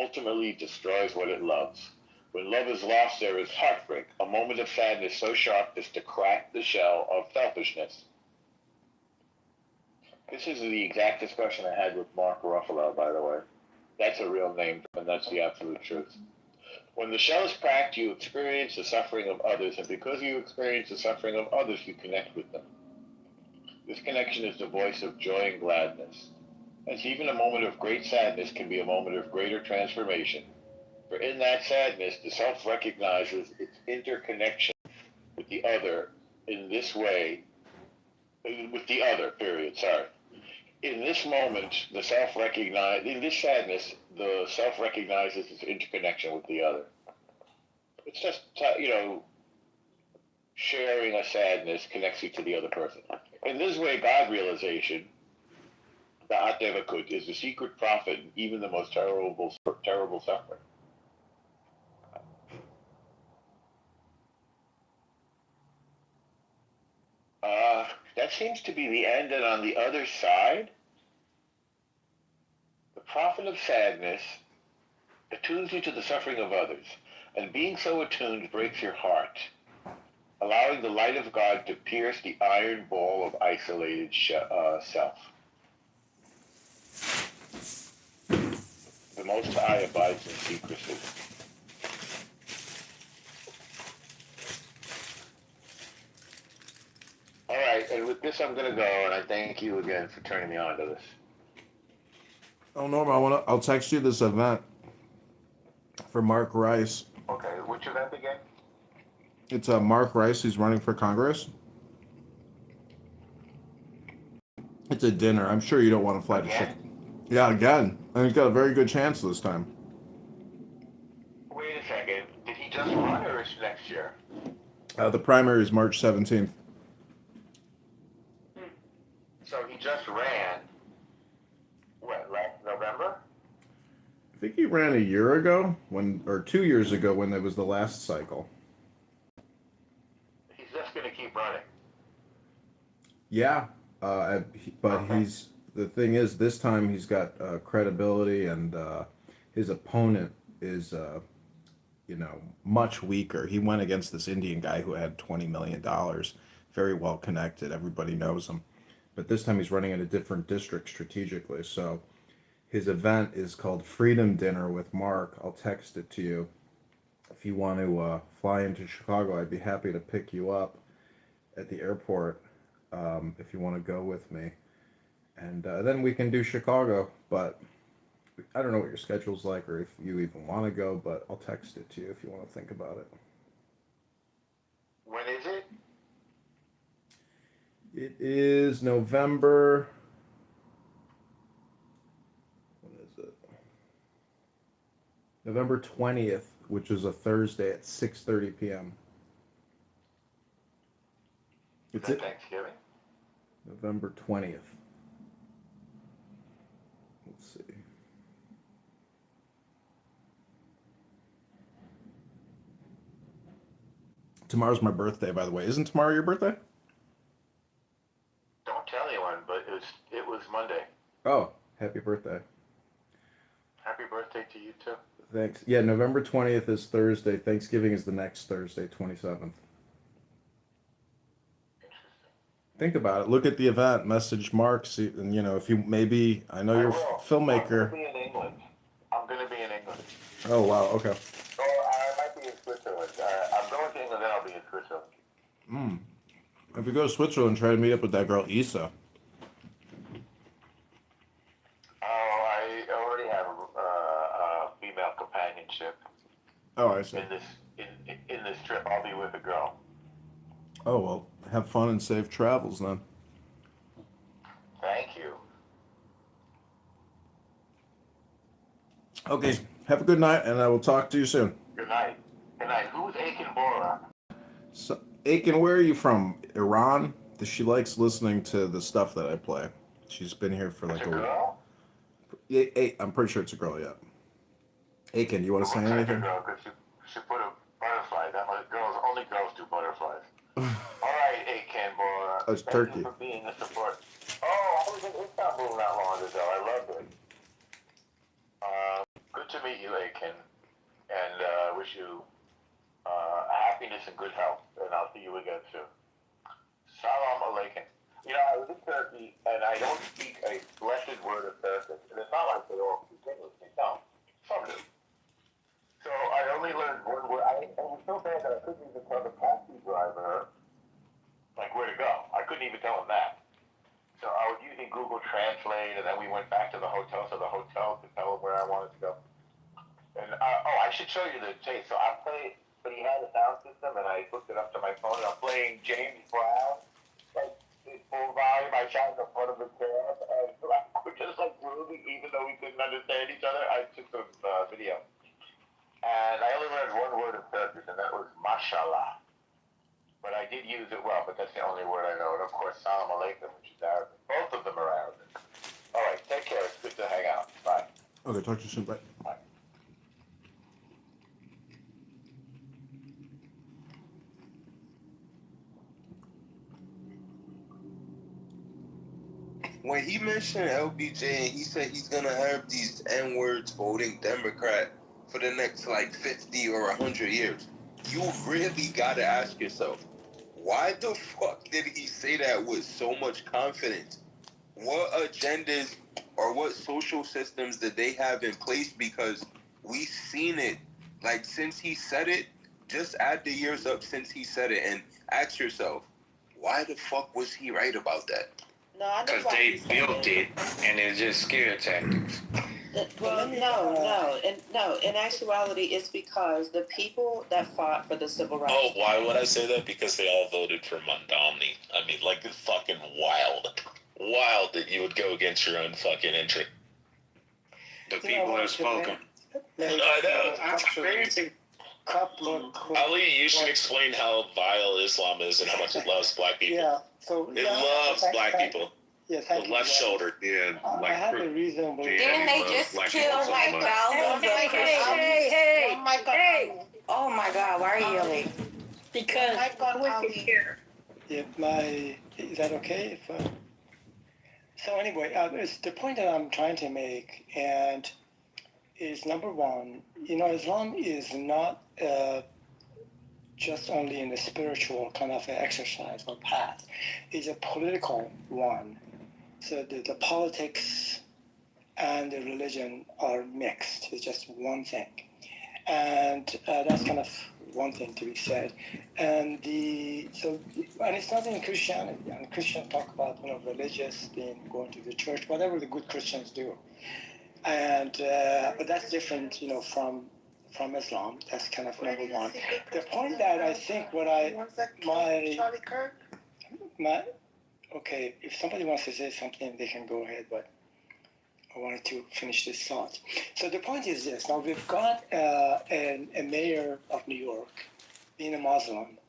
ultimately destroys what it loves. When love is lost, there is heartbreak, a moment of sadness so sharp as to crack the shell of selfishness. This is the exact discussion I had with Mark Ruffalo, by the way. That's a real name, and that's the absolute truth. When the shell is cracked, you experience the suffering of others, and because you experience the suffering of others, you connect with them. This connection is the voice of joy and gladness. As even a moment of great sadness can be a moment of greater transformation. For in that sadness, the self recognizes its interconnection with the other in this way, with the other, period, sorry. In this moment, in this sadness, the self recognizes its interconnection with the other. It's just, sharing a sadness connects you to the other person. In this way, God realization, the Atevakut, is the secret profit in even the most terrible suffering. That seems to be the end, and on the other side, the profit of sadness attunes you to the suffering of others, and being so attuned breaks your heart, allowing the light of God to pierce the iron ball of isolated self. The Most High abides in secrecy. All right, and with this I'm going to go, and I thank you again for turning me on to this. Oh, Norm, I'll text you this event for Mark Rice. Okay, which event again? It's Mark Rice. He's running for Congress. It's a dinner. I'm sure you don't want to fly to Chicago. Yeah, again. And he's got a very good chance this time. Wait a second. Did he just run, or is it next year? The primary is March 17th. So he just ran, last November? I think he ran a year ago, or 2 years ago when there was the last cycle. He's just going to keep running. Yeah, but the thing is, this time he's got credibility, and his opponent is, much weaker. He went against this Indian guy who had $20 million, very well connected. Everybody knows him. But this time he's running in a different district strategically. So his event is called Freedom Dinner with Mark. I'll text it to you. If you want to fly into Chicago, I'd be happy to pick you up at the airport if you want to go with me. And then we can do Chicago. But I don't know what your schedule's like or if you even want to go, but I'll text it to you if you want to think about it. When is it? It is November. What is it? November 20th, which is a Thursday at 6:30 p.m. Is that Thanksgiving? November 20th. Let's see. Tomorrow's my birthday, by the way. Isn't tomorrow your birthday? Don't tell anyone, but it was Monday. Oh, happy birthday. Happy birthday to you too. Thanks. Yeah, November 20th is Thursday. Thanksgiving is the next Thursday, 27th. Think about it. Look at the event. Message Mark. See, and if you maybe, I know you're a filmmaker. I'm going to be in England. Oh wow. Okay. Or I might be in Switzerland. I'm going to England, then I'll be in Switzerland. If you go to Switzerland, try to meet up with that girl Issa. Oh, I already have a female companionship. Oh, I see. In this trip, I'll be with a girl. Oh well, have fun and safe travels then. Thank you. Okay, have a good night, and I will talk to you soon. Good night. Good night. Who's Aiken Bora? So, Aiken, where are you from? Iran? She likes listening to the stuff that I play. She's been here for like a girl? week. I'm pretty sure it's a girl, yeah. Aiken, you want to say anything? Girl, because she put a butterfly. Only girls do butterflies. All right, Aiken Bora. Oh, it's Turkey. Thank you for being a support. Oh, I was in Istanbul not long ago. I loved it. Good to meet you, Aiken, and wish you happiness and good health. And I'll see you again soon. Salam alaikum. You know, I was in Turkey, and I don't speak a blessed word of Turkish. And it's not like they all speak English. They don't. Some do. So I only learned one word. It was so bad that I couldn't even tell the taxi driver, like, where to go. I couldn't even tell him that. So I was using Google Translate, and then we went back to the hotel, to tell him where I wanted to go. And, I should show you the tape. So I'm playing, but he had a sound system, and I hooked it up to my phone, and I'm playing James Brown, like, in full volume. I shot in the front of the cab, and we're just, like, grooving, even though we couldn't understand each other. I took some video. And I only learned one word of Turkish, and that was mashallah. But I did use it well, but that's the only word I know. And of course, salam alaikum, which is Arabic. Both of them are Arabic. All right, take care. It's good to hang out. Bye. Okay, talk to you soon. Bye. Bye. When he mentioned LBJ and he said he's gonna have these N-words voting Democrat for the next like 50 or 100 years, you really gotta ask yourself, why the fuck did he say that with so much confidence? What agendas or what social systems did they have in place? Because we've seen it, like, since he said it. Just add the years up since he said it and ask yourself, why the fuck was he right about that? Because they built it, and it's just scare tactics. Well, no. In actuality, it's because the people that fought for the civil rights. Oh, why would I say that? Because they all voted for Mondamni. I mean, like, it's fucking wild. Wild that you would go against your own fucking interest. The people have spoken. I know. I'm experiencing. Ali, you should explain how vile Islam is and how much it loves black people. Yeah, so It loves black people. Yes, The left shoulder. Yeah, I have a reason. Didn't they just kill like thousands of Hey! Oh my God! Oh my God! Why are you yelling? Because we can hear. Is that okay? So anyway, it's the point that I'm trying to make, and is number one, Islam is not just only in the spiritual kind of exercise or path. It's a political one. So the politics and the religion are mixed. It's just one thing. And that's kind of one thing to be said. And it's not in Christianity. And Christians talk about religious being going to the church, whatever the good Christians do. And but that's different, from Islam. That's kind of number one. The point that I think okay, if somebody wants to say something, they can go ahead, but I wanted to finish this thought. So the point is this. Now, we've got a mayor of New York being a Muslim,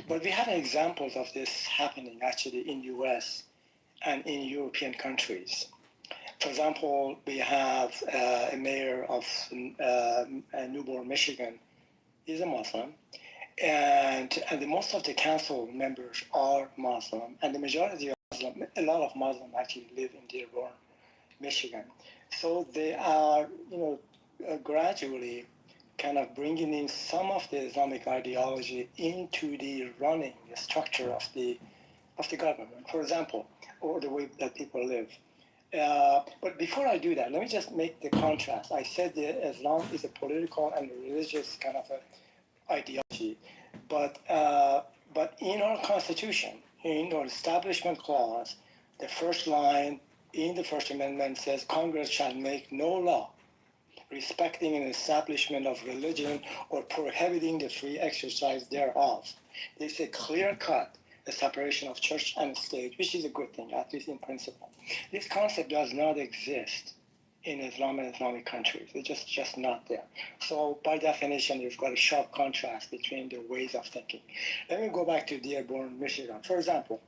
but we have examples of this happening actually in U.S. and in European countries. For example, we have a mayor of Newport, Michigan. He's a Muslim. And most of the council members are Muslim. And the majority of Muslim, a lot of Muslims actually live in Dearborn, Michigan. So they are, gradually kind of bringing in some of the Islamic ideology into the running structure of the government, for example, or the way that people live. But before I do that, let me just make the contrast. I said that Islam is a political and religious kind of ideology, but in our Constitution, in our Establishment Clause, the first line in the First Amendment says, Congress shall make no law respecting an establishment of religion or prohibiting the free exercise thereof. It's a clear-cut separation of church and state, which is a good thing, at least in principle. This concept does not exist in Islam and Islamic countries. It's just not there. So by definition, you've got a sharp contrast between the ways of thinking. Let me go back to Dearborn, Michigan. For example,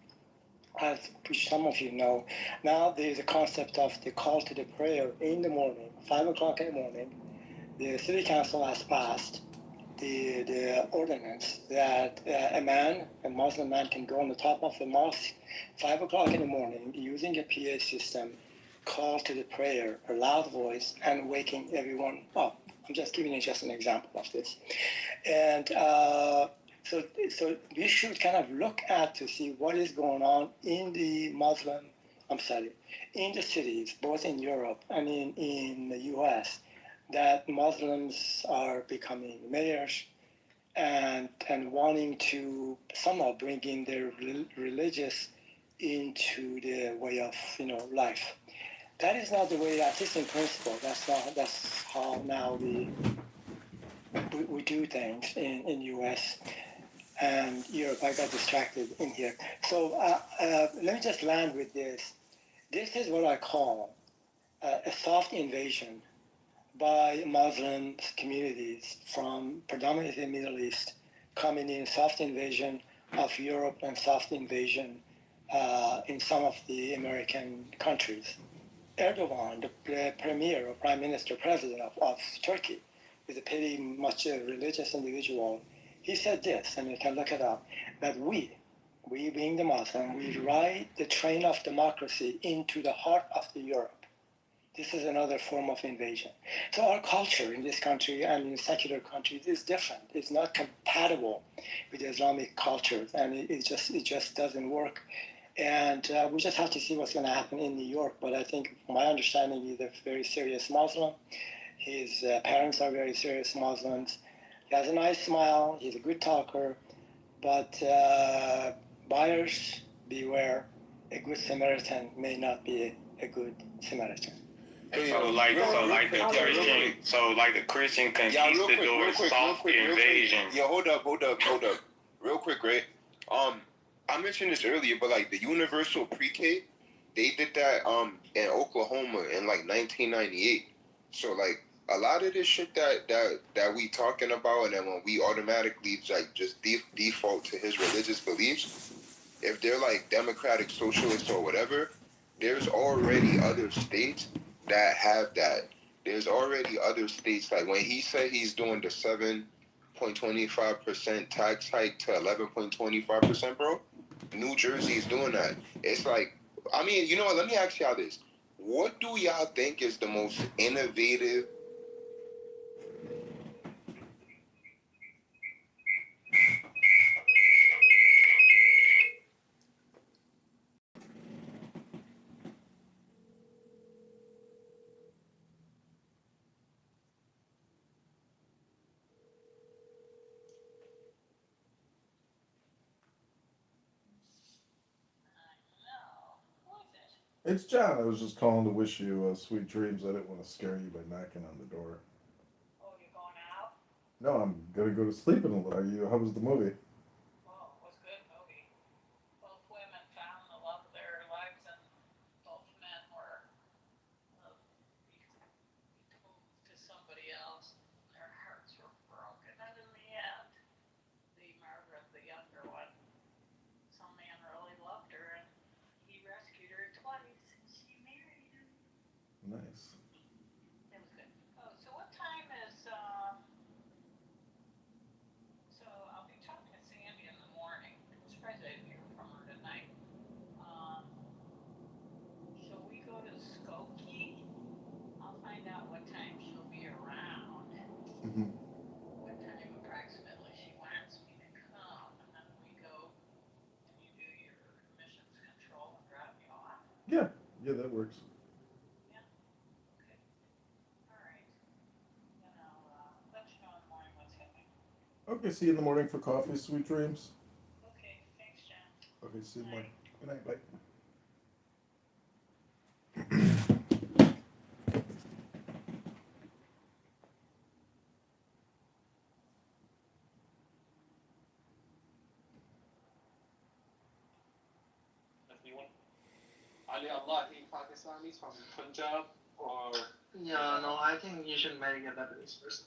as some of you know, now there is a concept of the call to the prayer in the morning, 5 o'clock in the morning. The city council has passed the ordinance that a Muslim man can go on the top of the mosque 5 o'clock in the morning using a PA system call to the prayer, a loud voice, and waking everyone up. I'm just giving you just an example of this. And so we should kind of look at to see what is going on in the in the cities, both in Europe and in the US, that Muslims are becoming mayors and wanting to somehow bring in their religious into the way of life. That is not the way, at least in principle. That's how now we do things in US and Europe. I got distracted in here. So let me just land with this. This is what I call a soft invasion by Muslim communities from predominantly the Middle East, coming in, soft invasion of Europe and soft invasion in some of the American countries. Erdogan, the premier or prime minister, president of Turkey, is a pretty much a religious individual. He said this, and you can look it up, that we being the Muslim, we ride the train of democracy into the heart of the Europe. This is another form of invasion. So our culture in this country and in secular countries is different. It's not compatible with Islamic cultures, and it just doesn't work. And we just have to see what's going to happen in New York. But I think, from my understanding, he's a very serious Muslim. His parents are very serious Muslims. He has a nice smile. He's a good talker. But buyers, beware. A good Samaritan may not be a good Samaritan. So like the Christian conquistadors, soft invasion. Yeah, hold up. Real quick, right? I mentioned this earlier, but like the universal pre-K, they did that in Oklahoma in like 1998. So like a lot of this shit that we talking about, and then when we automatically like just default to his religious beliefs, if they're like democratic socialists or whatever, there's already other states that have that. There's already other states, like when he said he's doing the 7.25% tax hike to 11.25%, bro. New Jersey's doing that. It's like, I mean, you know what? Let me ask y'all this. What do y'all think is the most innovative? It's John. I was just calling to wish you sweet dreams. I didn't want to scare you by knocking on the door. Oh, you're going out? No, I'm gonna go to sleep in a little. How was the movie? Oh, it was a good movie. Both women found the love of their lives, and both men were betrothed to somebody else. Their hearts were broken, and in the end, Margaret, the younger one, some man really loved her, and he rescued her twice, and she married him. Nice. It was good. Oh, so what time is So I'll be talking to Sandy in the morning. I'm surprised I didn't hear from her tonight. Um, shall we go to Skokie? I'll find out what time she'll be around. Mm-hmm. What time approximately she wants me to come, and then we go and you do your emissions control and drop me off. Yeah, that works. Yeah. Okay. All right. Then I'll let you know in the morning what's happening. Okay, see you in the morning for coffee. Sweet dreams. Okay. Thanks, John. Okay, see you in the morning. Good night. Bye. Ali Allah Pakistanis from Punjab or Yeah, no, I think you should marry a Lebanese person.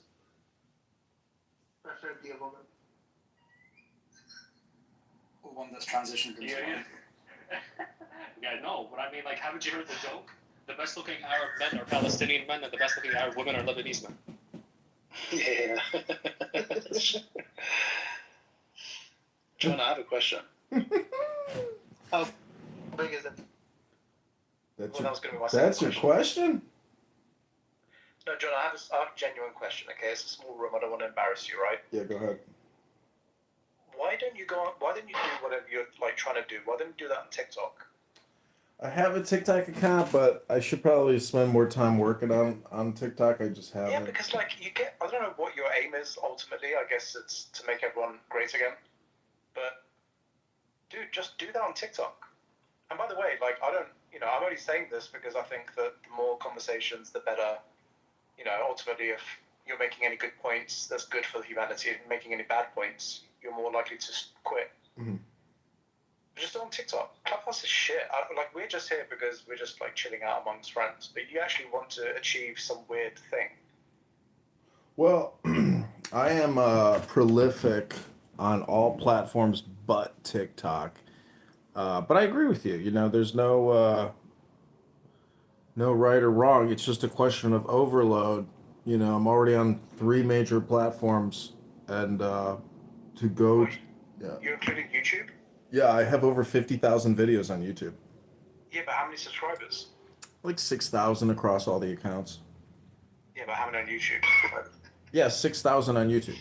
Preferably a woman. one that's transitioned into one. Yeah, no, but I mean, like, haven't you heard the joke? The best looking Arab men are Palestinian men, and the best looking Arab women are Lebanese men. Yeah. John, I have a question. How big is it? That's Well, your, that was going to be my that's second your question. question? No, John, I have a genuine question, okay? It's a small room. I don't want to embarrass you, right? Yeah, go ahead. Why don't you do whatever you're like trying to do? Why don't you do that on TikTok? I have a TikTok account, but I should probably spend more time working on TikTok. I just haven't. Yeah, because like I don't know what your aim is ultimately. I guess it's to make everyone great again. But dude, just do that on TikTok. And by the way, like I'm only saying this because I think that the more conversations, the better. Ultimately, if you're making any good points, that's good for humanity. If you're making any bad points, you're more likely to quit. Mm-hmm. Just on TikTok, Clubhouse is shit. We're just here because we're just like chilling out amongst friends. But you actually want to achieve some weird thing. Well, I am prolific on all platforms but TikTok. But I agree with you. There's no right or wrong. It's just a question of overload. I'm already on 3 major platforms, and to go. Yeah. You're including YouTube? Yeah, I have over 50,000 videos on YouTube. Yeah, but how many subscribers? Like 6,000 across all the accounts. Yeah, but how many on YouTube? Yeah, 6,000 on YouTube.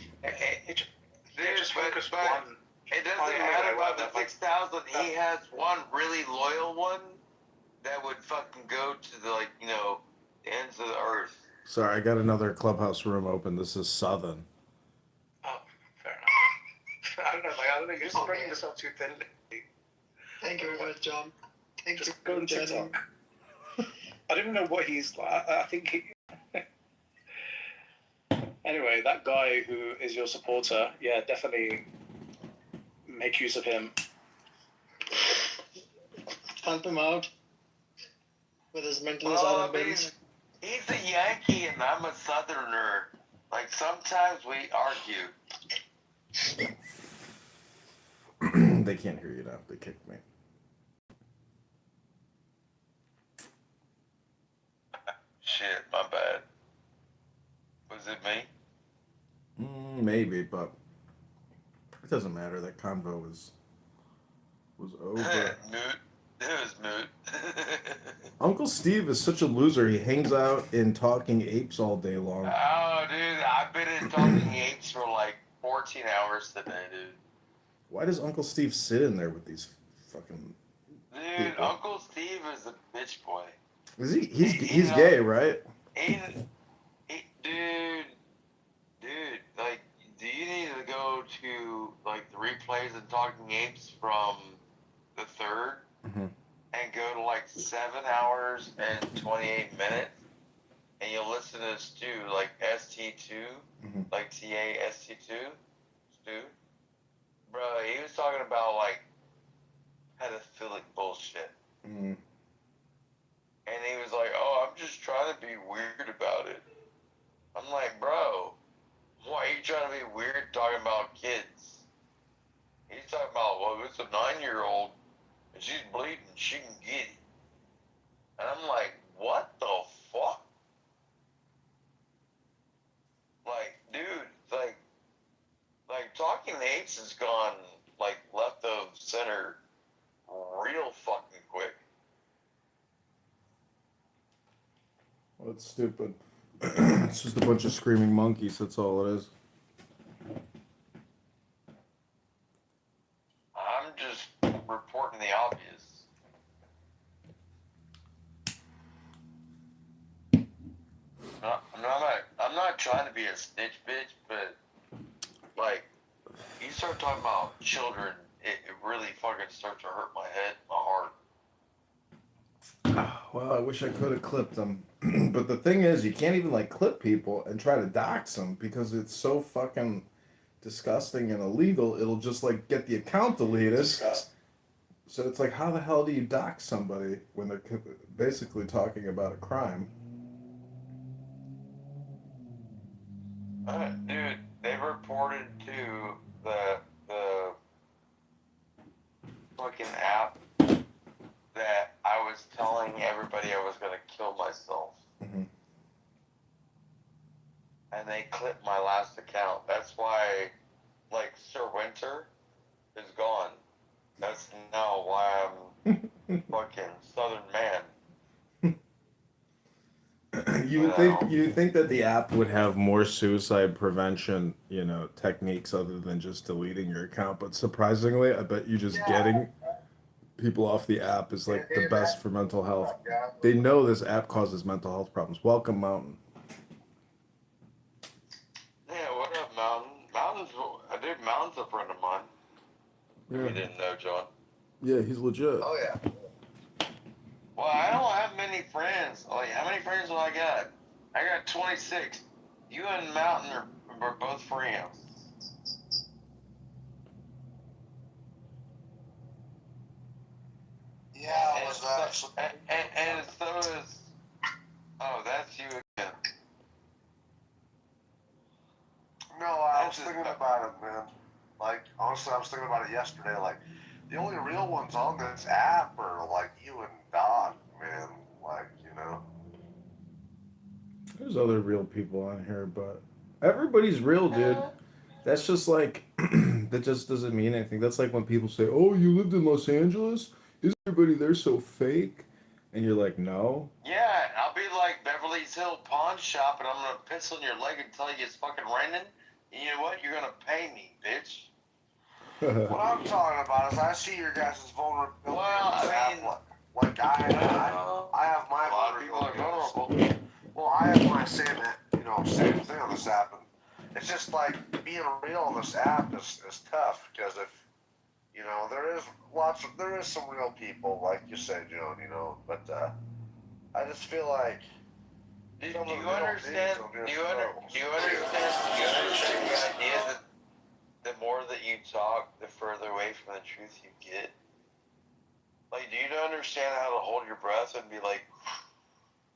Just focus one. It doesn't matter about the 6,000. He has one really loyal one that would fucking go to the the ends of the earth. Sorry, I got another Clubhouse room open. This is Southern. Oh, fair enough. I don't know. You're just spreading yourself too thinly. Thank you very much, John. Thanks Just go on TikTok. I don't even know what he's like. I think he... Anyway, that guy who is your supporter, yeah, definitely make use of him. Help him out with his mental asylum bills. He's a Yankee and I'm a Southerner. Like, sometimes we argue. They can't hear you now. They kicked me. Shit, my bad. Was it me? Maybe, but it doesn't matter. That convo was over. Moot. It was moot. Uncle Steve is such a loser. He hangs out in Talking Apes all day long. Oh, dude, I've been in Talking Apes for like 14 hours today, dude. Why does Uncle Steve sit in there with these fucking Dude, people? Uncle Steve is a bitch boy. Is he? He's gay, right? Dude, like, do you need to go to like the replays of Talking Apes from the 3rd and go to like 7 hours and 28 minutes, and you'll listen to Stu, like ST2, like TAST2, Stu. Bro, he was talking about like pedophilic bullshit. And he was like, oh, I'm just trying to be weird about it. I'm like, bro, why are you trying to be weird talking about kids? He's talking about, well, if it's a 9-year-old and she's bleeding, she can get it. And I'm like, what the fuck? Like, dude, like Talking Apes has gone, like, left of center real fucking quick. Well, it's stupid. It's just a bunch of screaming monkeys. That's all it is. I'm just reporting the obvious. I'm not trying to be a snitch bitch, but like, you start talking about children, it really fucking starts to hurt my head, my heart. Well, I wish I could have clipped them. But the thing is, you can't even like clip people and try to dox them because it's so fucking disgusting and illegal. It'll just like get the account deleted. Disgusting. So it's like, how the hell do you dox somebody when they're basically talking about a crime? Dude, they reported to the fucking app that I was telling everybody I was gonna kill myself. And they clipped my last account. That's why, like, Sir Winter is gone. That's now why I'm fucking Southern man. You would think that the app would have more suicide prevention, techniques other than just deleting your account. But surprisingly, I bet you just getting people off the app is like the best for mental health. They know this app causes mental health problems. Welcome, Mountain. Yeah, what up, Mountain? Mountain's a friend of mine. Yeah. You didn't know, John. Yeah, he's legit. Oh yeah. Well, I don't have many friends. Like, how many friends do I got? I got 26. You and Mountain are both friends. Yeah, And so is. Oh, that's you again. No, I was thinking about it, man. Like, honestly, I was thinking about it yesterday. Like, the only real ones on this app are, like, you and Doc, man. Like, There's other real people on here, but everybody's real, dude. That's just like, that just doesn't mean anything. That's like when people say, oh, you lived in Los Angeles? Is everybody there so fake? And you're like, no. Yeah, I'll be like Beverly's Hill Pawn Shop, and I'm gonna piss on your leg and tell you it's fucking raining. And you know what? You're gonna pay me, bitch. what I'm talking about is I see your guys' vulnerability. Well, on this I app. mean, I have my a lot of people are vulnerable. Well, I have my same thing on this app, and it's just like being real on this app is tough because if there is some real people like you say, John, but I just feel like Do you understand? Do you understand the idea that the more that you talk, the further away from the truth you get? Like, do you understand how to hold your breath and be like,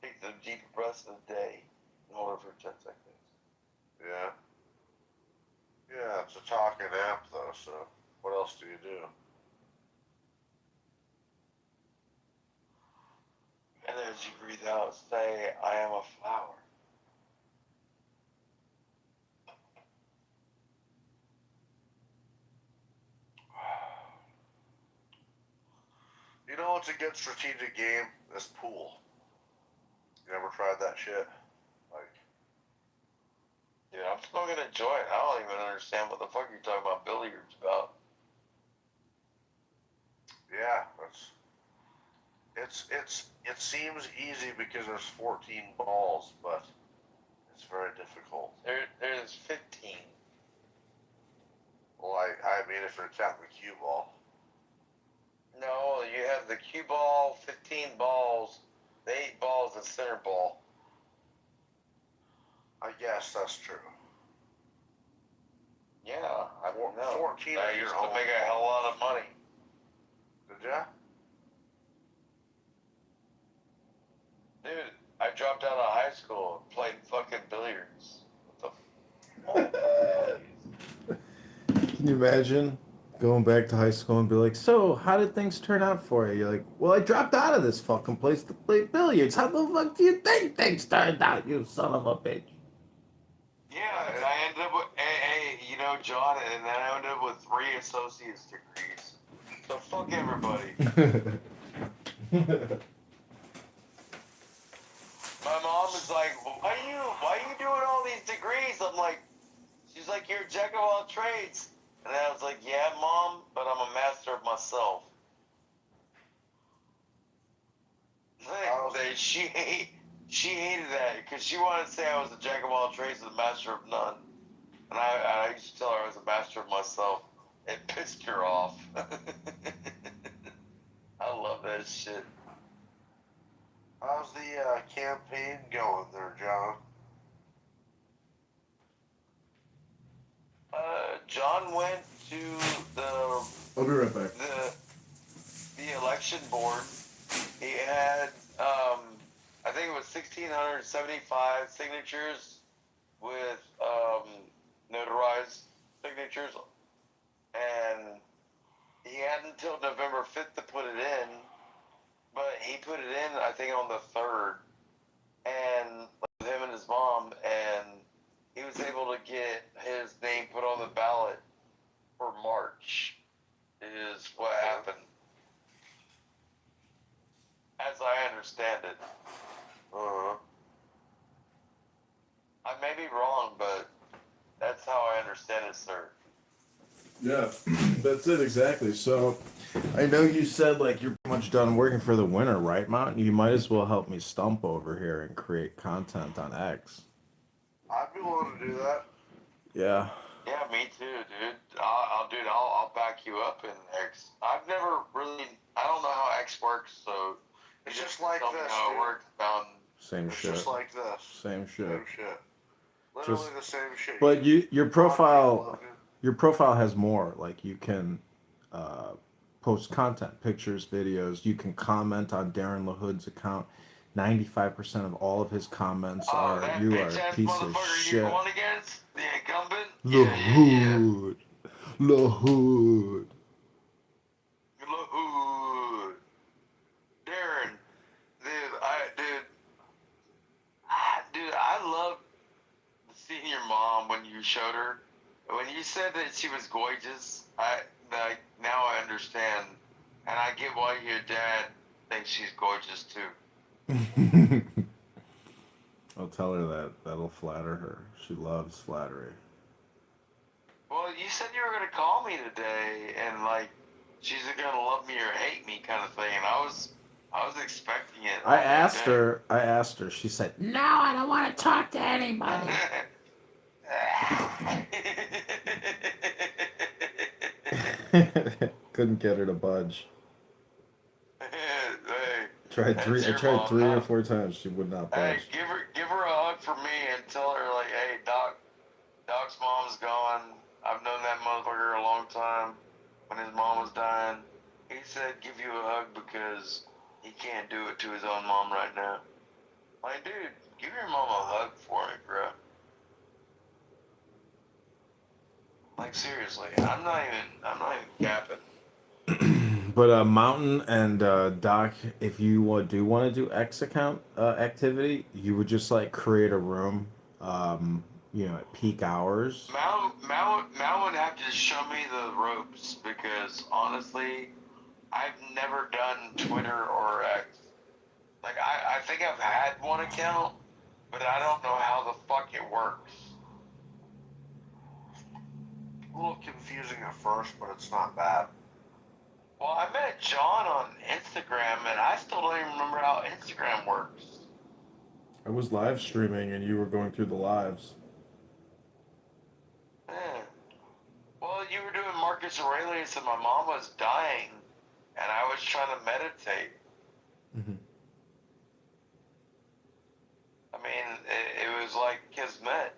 take the deep breaths of the day and hold it for 10 seconds? Yeah. Yeah, it's a talking app though, so what else do you do? And then as you breathe out, say, I am a flower. You know what's a good strategic game? This pool. You ever tried that shit? Like, Dude, I'm still gonna enjoy it. I don't even understand what the fuck you're talking about billiards about. yeah, it seems easy because there's 14 balls, but it's very difficult. There's 15. Well, I mean, if you're counting the cue ball. No, you have the cue ball, 15 balls, the 8 balls, the center ball. I guess that's true. Yeah, I don't know. 14 I if used you're to make a hell of a lot of money. Did ya? Dude, I dropped out of high school and played fucking billiards. Can you imagine going back to high school and be like, so how did things turn out for you? You're like, well, I dropped out of this fucking place to play billiards. How the fuck do you think things turned out, you son of a bitch? Yeah, and I ended up with, John, and then I ended up with 3 associate's degrees. So fuck everybody. My mom is like, why are you doing all these degrees? I'm like, she's like, you're a jack of all trades. And I was like, yeah, Mom, but I'm a master of myself. She hated that because she wanted to say I was a jack of all trades and a master of none. And I used to tell her I was a master of myself. It pissed her off. I love that shit. How's the campaign going there, John? John went to the I'll be right back. the election board. He had I think it was 1,675 signatures with notarized signatures, and he had until November 5th to put it in, but he put it in I think on the 3rd, and with him and his mom, and he was able to get his name put on the ballot for March, is what happened. As I understand it. may be wrong, but that's how I understand it, sir. Yeah, that's it exactly. So, I know you said like you're pretty much done working for the winter, right, Mountain? You might as well help me stump over here and create content on X. I'd be willing to do that. Yeah. Yeah, me too, dude. I'll back you up in X. I've never really, I don't know how X works, so it's just like tell me this, how dude. it works. Same It's shit. just like this. Same shit. Same shit. Literally Just, the same shit. but your profile has more. Like you can post content, pictures, videos. You can comment on Darren LaHood's account. 95% of all of his comments are that "You are a bitch-ass piece of motherfucker shit." you going against? The incumbent? LaHood. LaHood. LaHood. Darren. Dude, I love seeing your mom when you showed her. When you said that she was gorgeous, now I understand. And I get why your dad thinks she's gorgeous too. I'll tell her that. That'll flatter her. She loves flattery. Well, you said you were gonna call me today, and like, she's gonna love me or hate me, kind of thing. And I was expecting it. I asked her. She said, "No, I don't want to talk to anybody." Couldn't get her to budge. I tried 3 or 4 times. She would not budge. Hey, give her a hug for me and tell her like, hey, Doc's mom's gone. I've known that motherfucker a long time. When his mom was dying, he said give you a hug because he can't do it to his own mom right now. Like, dude, give your mom a hug for me, bro. Like, seriously, I'm not even capping. But Mountain and Doc, if you do want to do X account activity, you would just like create a room, at peak hours. Mal would have to show me the ropes because honestly, I've never done Twitter or X. Like, I think I've had one account, but I don't know how the fuck it works. A little confusing at first, but it's not bad. Well, I met John on Instagram, and I still don't even remember how Instagram works. I was live streaming, and you were going through the lives. Yeah. Well, you were doing Marcus Aurelius, and my mom was dying, and I was trying to meditate. Mm-hmm. I mean, it was like kismet.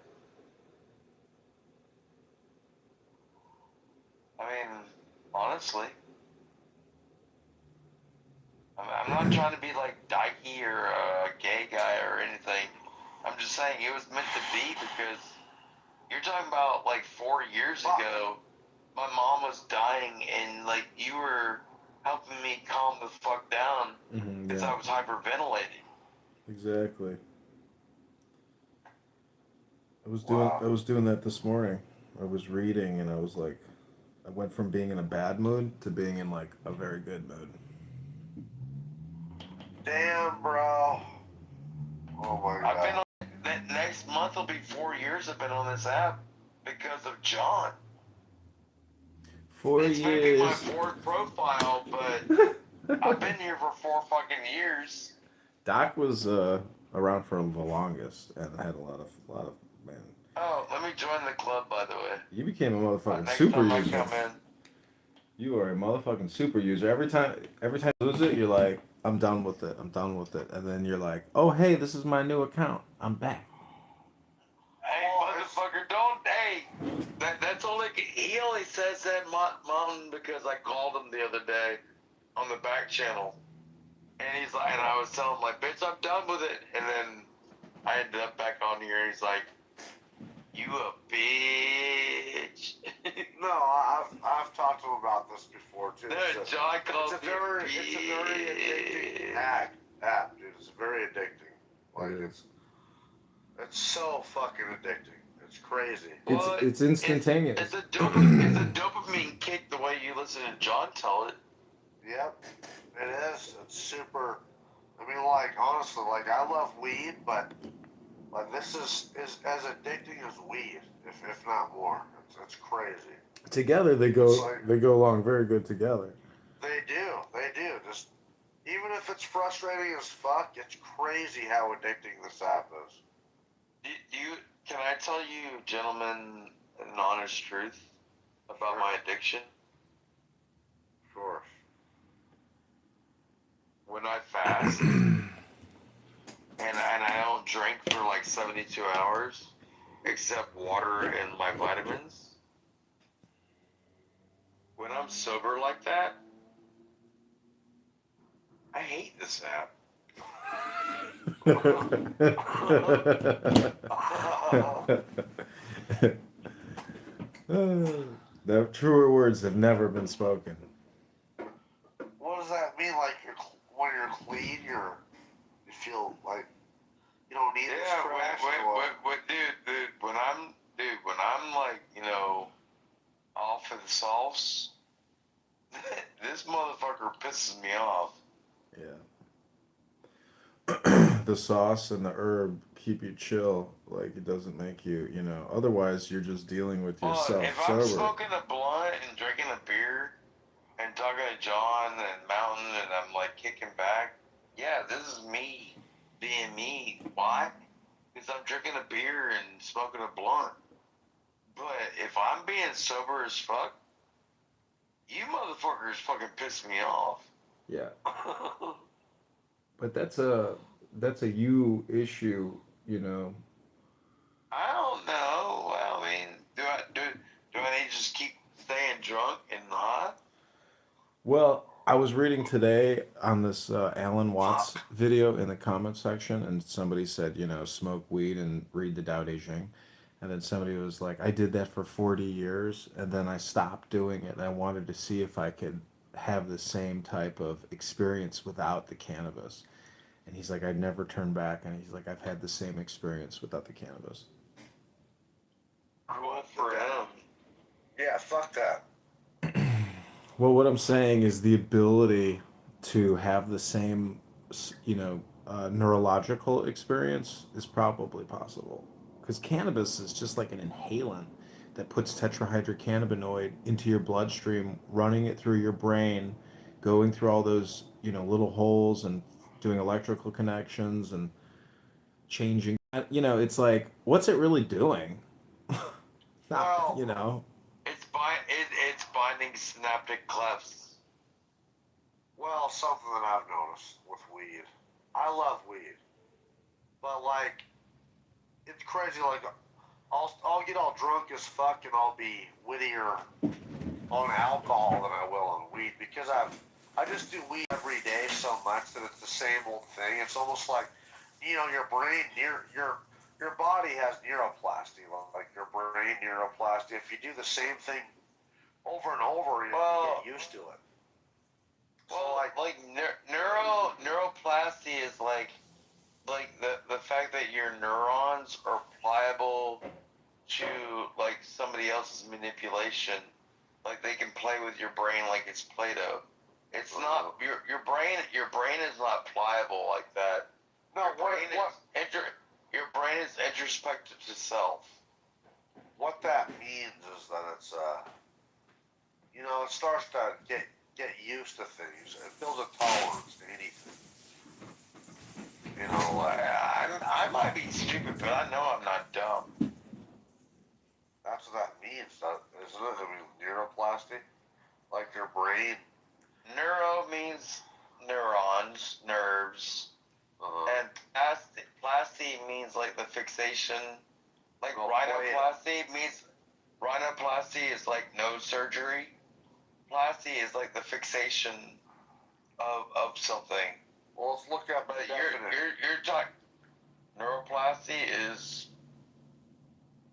I mean, honestly. I'm not trying to be like dykey or a gay guy or anything. I'm just saying it was meant to be because you're talking about like 4 years ago, my mom was dying and like you were helping me calm the fuck down because I was hyperventilating. Exactly. I was doing that this morning. I was reading and I was like, I went from being in a bad mood to being in like a very good mood. Damn, bro. Oh my God. I've been on, next month will be 4 years I've been on this app because of John. 4 years. It's maybe my fourth profile, but I've been here for 4 fucking years. Doc was around for the longest and had a lot of man. Oh, let me join the club, by the way. You became a motherfucking Next super time user. I come in. You are a motherfucking super user. Every time you lose it, you're like, I'm done with it. And then you're like, oh hey, this is my new account. I'm back. Hey, motherfucker, don't. Hey, that's only. He only says that Mountain because I called him the other day on the back channel, and he's like, and I was telling him like, bitch, I'm done with it, and then I ended up back on here, and he's like, you a bitch. No, I've talked to him about this before too. John calls it's a very addicting app, dude. It's very addicting. Like it's so fucking addicting. It's crazy. It's instantaneous. It's a dopamine kick the way you listen to John tell it. Yep, it is. It's super. I mean, like honestly, like I love weed, but Like this is as addicting as weed, if not more. It's crazy. Together they go along very good together. They do. Just even if it's frustrating as fuck, it's crazy how addicting this app is. Can I tell you, gentlemen, an honest truth about my addiction? Sure. When I fast and I don't drink for like 72 hours, except water and my vitamins, when I'm sober like that, I hate this app. The truer words have never been spoken. What does that mean? Like when you're clean, you feel like you don't need this trash. When I'm like, off of the sauce, this motherfucker pisses me off. Yeah. The sauce and the herb keep you chill. Like it doesn't make you, otherwise you're just dealing with yourself If sober. I'm smoking a blunt and drinking a beer and talking to John and Mountain and I'm like kicking back, yeah, this is me being me. Why? Because I'm drinking a beer and smoking a blunt. But if I'm being sober as fuck, you motherfuckers fucking piss me off. Yeah. But that's a you issue, I don't know. I mean, do I need to just keep staying drunk and not? Well, I was reading today on this Alan Watts video in the comment section, and somebody said, smoke weed and read the Tao Te Ching. And then somebody was like, I did that for 40 years, and then I stopped doing it. And I wanted to see if I could have the same type of experience without the cannabis. And he's like, I'd never turn back. And he's like, I've had the same experience without the cannabis. Cool for him. Yeah, fuck that. Well, what I'm saying is the ability to have the same, neurological experience is probably possible. Because cannabis is just like an inhalant that puts tetrahydrocannabinoid into your bloodstream, running it through your brain, going through all those, little holes and doing electrical connections and changing. It's like, what's it really doing? Not, It's binding synaptic clefts. Well, something that I've noticed with weed. I love weed, but like, it's crazy. Like, I'll get all drunk as fuck and I'll be wittier on alcohol than I will on weed because I just do weed every day so much that it's the same old thing. It's almost like, your brain, your body has neuroplasty, like your brain neuroplasty. If you do the same thing over and over, you get used to it. Well, neuroplasty is like the fact that your neurons are pliable to like somebody else's manipulation. Like they can play with your brain like it's Play-Doh. It's not your brain is not pliable like that. No, your brain is introspective to self. What that means is that it's it starts to get used to things. It builds a tolerance to anything. I might be stupid, but I know I'm not dumb. That's what that means, isn't it? I mean, neuroplasty, like your brain. Neuro means neurons, nerves, and plasty means like the fixation. Like rhinoplasty is like nose surgery. Plasty is like the fixation of something. Well, let's look up. But you're talking. Neuroplasty is.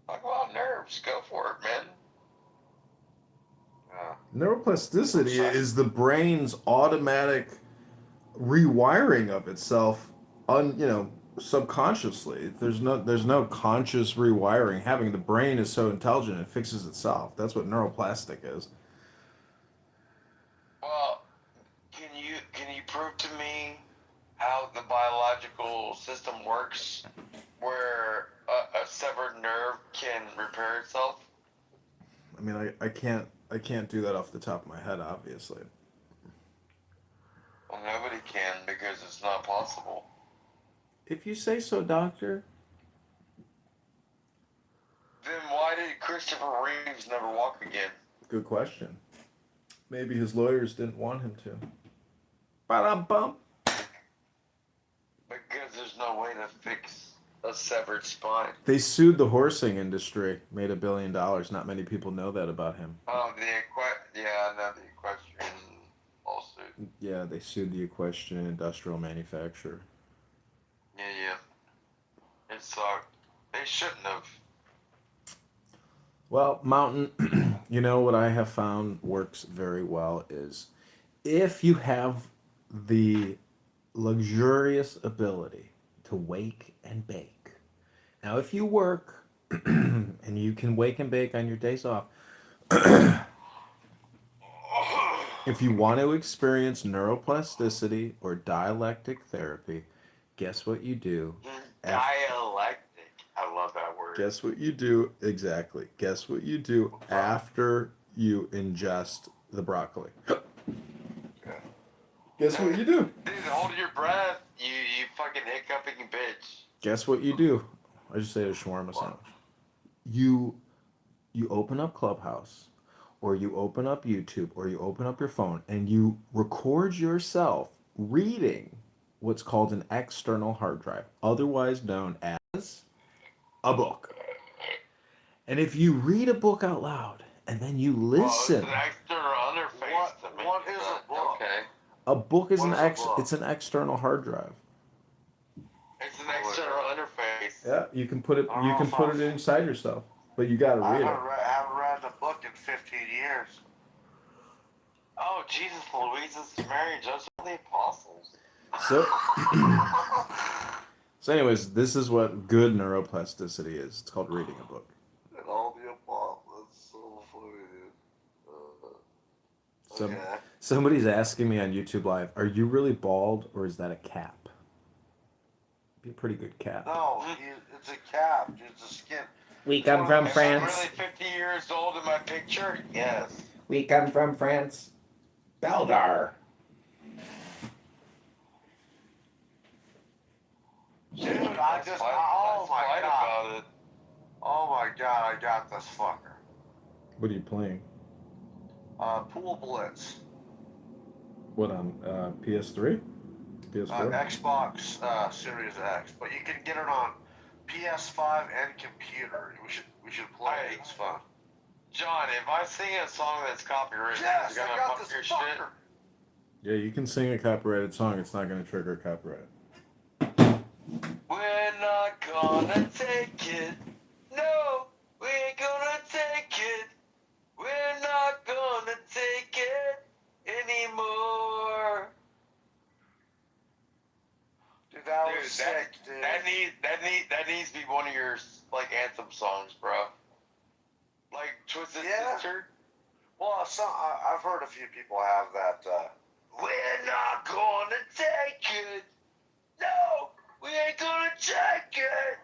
Talk about nerves. Go for it, man. Neuroplasticity is the brain's automatic rewiring of itself, subconsciously. There's no conscious rewiring. Having the brain is so intelligent it fixes itself. That's what neuroplastic is. Well, can you prove to me how the biological system works, where severed nerve can repair itself? I mean, I can't do that off the top of my head, obviously. Well, nobody can because it's not possible. If you say so, doctor. Then why did Christopher Reeves never walk again? Good question. Maybe his lawyers didn't want him to. Ba-dum-bum. Because there's no way to fix a severed spine. They sued the horsing industry, made $1 billion. Not many people know that about him. Oh, the equestrian lawsuit. Yeah, they sued the equestrian industrial manufacturer. Yeah. It sucked. They shouldn't have. Well, Mountain, you know what I have found works very well is if you have the luxurious ability to wake and bake. Now, if you work and you can wake and bake on your days off, if you want to experience neuroplasticity or dialectic therapy, guess what you do? Dialectic. I love that word. Guess what you do? Exactly. Guess what you do after you ingest the broccoli? Guess what you do? Dude, hold your breath. You fucking hiccuping bitch. Guess what you do? I just ate a shawarma sandwich. You open up Clubhouse, or you open up YouTube, or you open up your phone, and you record yourself reading what's called an external hard drive, otherwise known as a book. And if you read a book out loud, and then you listen... Well, it's an external interface to me. What is a book? Okay. A book is What it's an external hard drive. It's an external interface. Yeah, you can put it inside yourself, but you got to read it. I haven't read a book in 15 years. Oh, Jesus, Louise, this is Mary, Joseph, the apostles. So anyways, this is what good neuroplasticity is. It's called reading a book. And all the above. That's so funny, dude. Okay. Somebody's asking me on YouTube Live, are you really bald or is that a cap? Be a pretty good cap. No, it's a cap. It's a skin. We come from Am France. I really 50 years old in my picture? Yes. We come from France. Beldar. Dude, oh my god. Oh my god, I got this fucker. What are you playing? Pool Blitz. What on PS3? PS4? Xbox Series X, but you can get it on PS5 and computer. We should play it. It's fun. John, if I sing a song that's copyrighted, yes, you're gonna I got fuck this your fucker. shit? Yeah, you can sing a copyrighted song. It's not going to trigger copyright. We're not gonna take it. No, we ain't gonna take it. We're not gonna take it anymore. Dude, that was sick, dude. That needs to be one of your like anthem songs, bro. Like Twisted Sister. Well, I've heard a few people have that. We're not gonna take it. No, we ain't gonna take it.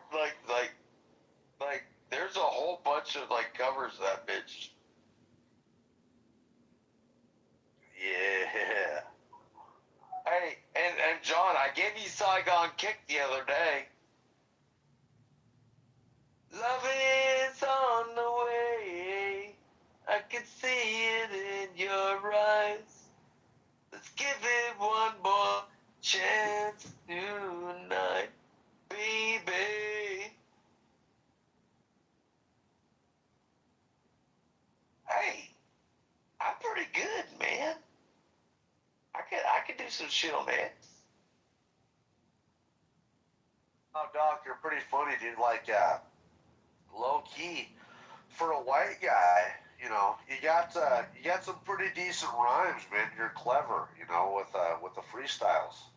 Like, there's a whole bunch of like covers of that bitch. Yeah. Hey, and John, I gave you Saigon Kick the other day. Love is on the way. I can see it in your eyes. Let's give it one more chance tonight, baby. Hey, I'm pretty good, man. I could do some shit on that. Oh, Doc, you're pretty funny, dude. Like, low key, for a white guy, you know, you got some pretty decent rhymes, man. You're clever, you know, with the freestyles.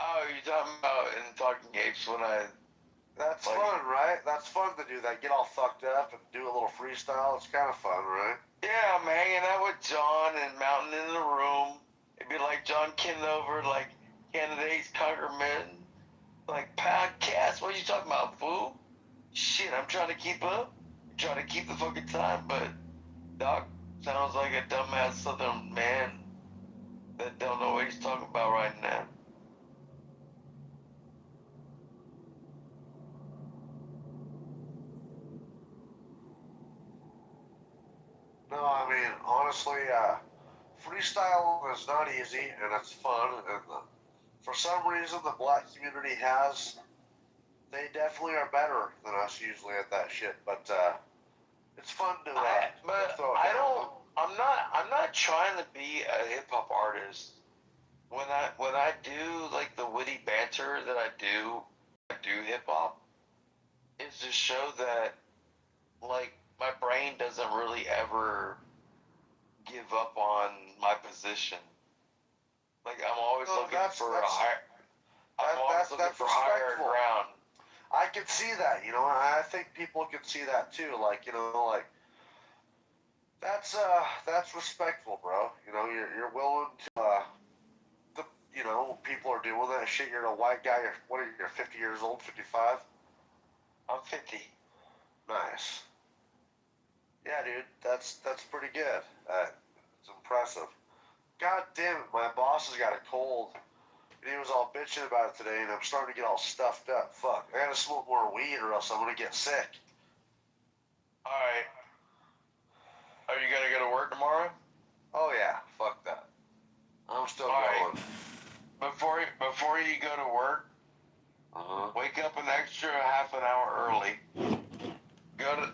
Oh, you're talking about in Talking Apes when I... That's fun, right? That's fun to do that. Get all fucked up and do a little freestyle. It's kind of fun, right? Yeah, I'm hanging out with John and Mountain in the room. It'd be like John Kitover, like candidates, Congressman, like podcast. What are you talking about, fool? shit, I'm trying to keep up, trying to keep the fucking time, but Doc sounds like a dumbass Southern man that don't know what he's talking about right now. No, I mean, honestly, freestyle is not easy, and it's fun, and for some reason the black community they definitely are better than us usually at that shit, but it's fun to throw it down. I'm not trying to be a hip hop artist. When I do like the witty banter that I do hip hop, is to show that like my brain doesn't really ever give up on my position. Like I'm always looking for a higher. I'm always looking for higher ground. I can see that, you know, and I think people can see that too. Like, you know, like that's respectful, bro. You know, you're willing to you know, people are doing that shit. You're a white guy. You're 50 years old, 55. I'm 50. Nice. Yeah, dude, that's pretty good. It's impressive. God damn it, my boss has got a cold. And he was all bitching about it today, and I'm starting to get all stuffed up. Fuck, I gotta smoke more weed or else I'm gonna get sick. Alright. Are you gonna go to work tomorrow? Oh yeah, fuck that. I'm still going. Before you go to work, wake up an extra half an hour early. Go to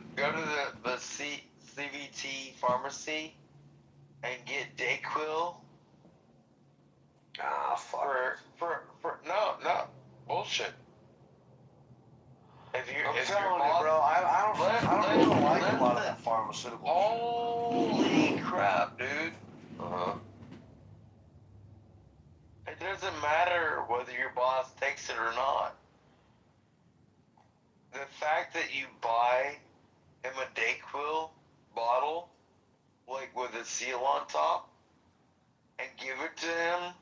the CVT pharmacy and get Dayquil. Ah, fuck. For no bullshit. I'm telling you, bro, I don't really like a lot of that pharmaceutical Holy crap, dude. It doesn't matter whether your boss takes it or not. The fact that you buy him a Dayquil bottle, like with a seal on top, and give it to him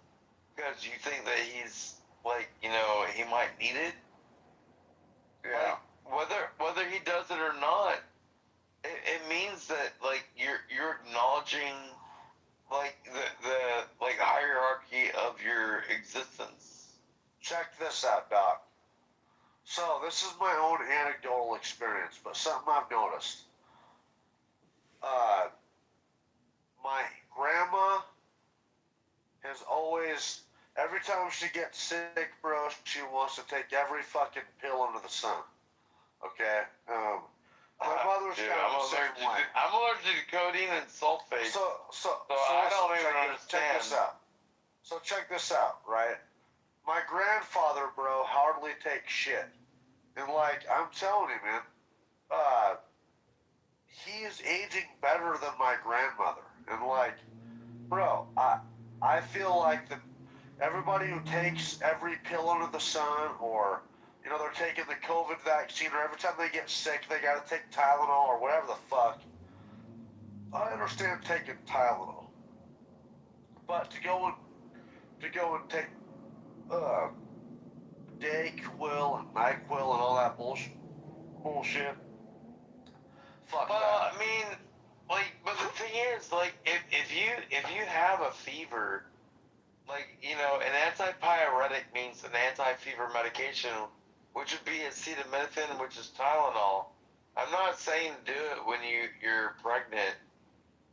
because you think that he's like, you know, he might need it. Yeah. Like, whether he does it or not, it means that like you're acknowledging like the like hierarchy of your existence. Check this out, Doc. So this is my own anecdotal experience, but something I've noticed. My grandma has always, every time she gets sick, bro, she wants to take every fucking pill under the sun. Okay? My mother's Dude, kind of the same way. I'm allergic to codeine and sulfate. So I don't even understand. Check this out. So check this out, right? My grandfather, bro, hardly takes shit. And like, I'm telling you, man, he is aging better than my grandmother. And like, bro, I feel like everybody who takes every pill under the sun, or, you know, they're taking the COVID vaccine, or every time they get sick, they gotta take Tylenol or whatever the fuck. I understand taking Tylenol. But to go and take Dayquil and NyQuil and all that bullshit. Fuck that. I mean, like, but the thing is, like, if you have a fever, like, you know, an antipyretic means an anti-fever medication, which would be acetaminophen, which is Tylenol. I'm not saying do it when you're pregnant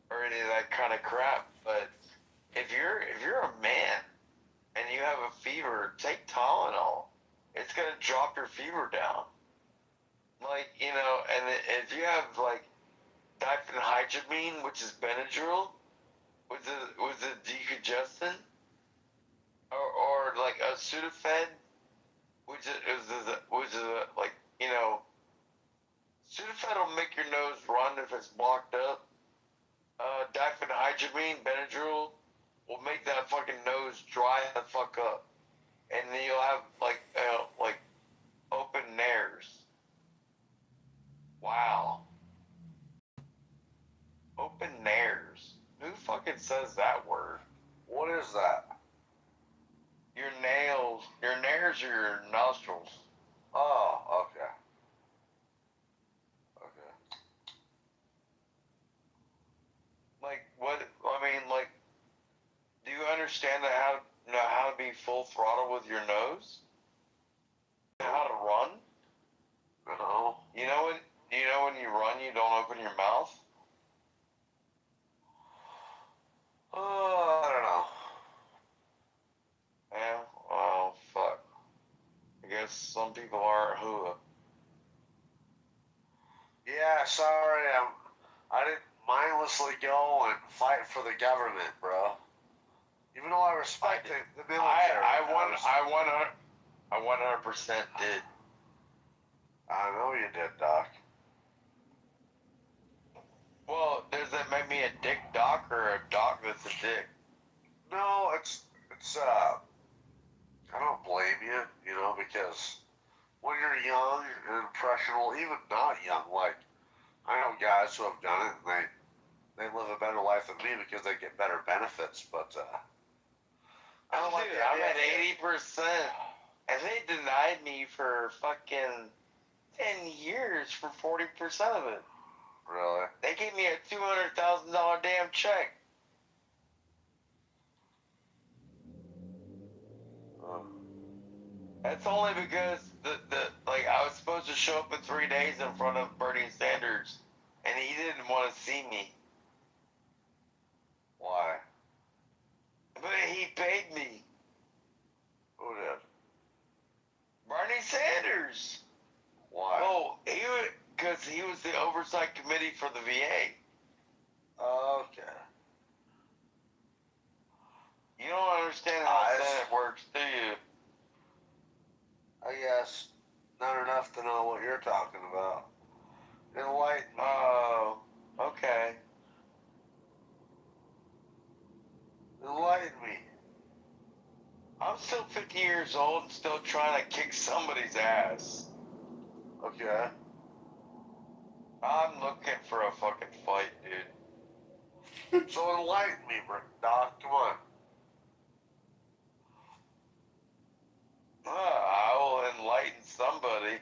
or any of that kind of crap, but if you're a man and you have a fever, take Tylenol. It's gonna drop your fever down. Like, you know, and if you have like diphenhydramine, which is Benadryl, with the decongestant, or like a Sudafed, which is like, you know, Sudafed will make your nose run if it's blocked up. Diphenhydramine, Benadryl, will make that fucking nose dry the fuck up, and then you'll have like open nares. Wow. Open nares. Who fucking says that word? What is that? Your nails. Your nares are your nostrils. Oh, okay. like, what? I mean, like, do you understand how to be full throttle with your nose? How to run? No. You know when you run, you don't open your mouth. Oh, I don't know. Yeah. Oh fuck. I guess some people are hua. Yeah, sorry, I didn't mindlessly go and fight for the government, bro. Even though I respect the military. I 100% did. I know you did, Doc. Well, does that make me a dick doc or a doc that's a dick? No, it's I don't blame you, you know, because when you're young and impressionable, even not young, like, I know guys who have done it and they live a better life than me because they get better benefits, but, I don't like the I'm idea. at 80%, and they denied me for fucking 10 years for 40% of it. Really? They gave me a $200,000 damn check. That's only because like I was supposed to show up in 3 days in front of Bernie Sanders, and he didn't want to see me. Why? But he paid me. Who did? Bernie Sanders. Why? Oh, because he was the oversight committee for the VA. Okay. You don't understand how the Senate works, do you? I guess not enough to know what you're talking about. Enlighten me. Oh, okay. Enlighten me. I'm still 50 years old and still trying to kick somebody's ass. Okay. I'm looking for a fucking fight, dude. So enlighten me, Doc. Come on. I will enlighten somebody.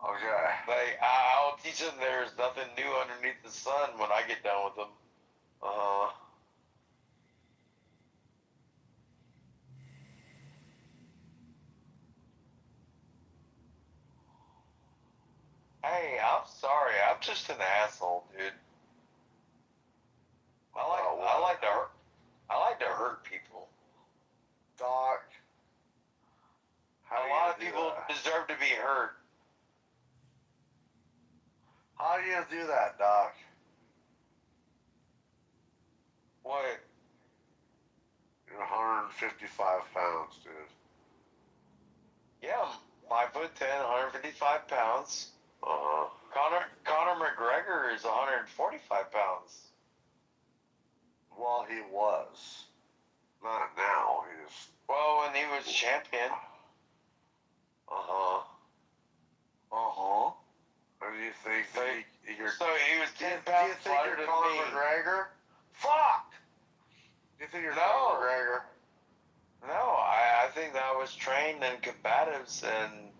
Okay. Like, I'll teach them there's nothing new underneath the sun when I get done with them. Hey, I'm sorry. I'm just an asshole, dude. I like to hurt people. Doc. A lot of people deserve to be hurt. How do you do that, Doc? What? You're 155 pounds, dude. Yeah, I'm 5'10", 155 pounds. Uh-huh. Conor McGregor is 145 pounds. Well, he was. Not now. He's. Well, when he was champion. Uh-huh. Uh-huh. Or do you think So he was 10 do pounds you think lighter you're than Conor me. McGregor? Fuck! Do you think you're Conor McGregor? No, I think that I was trained in combatives, and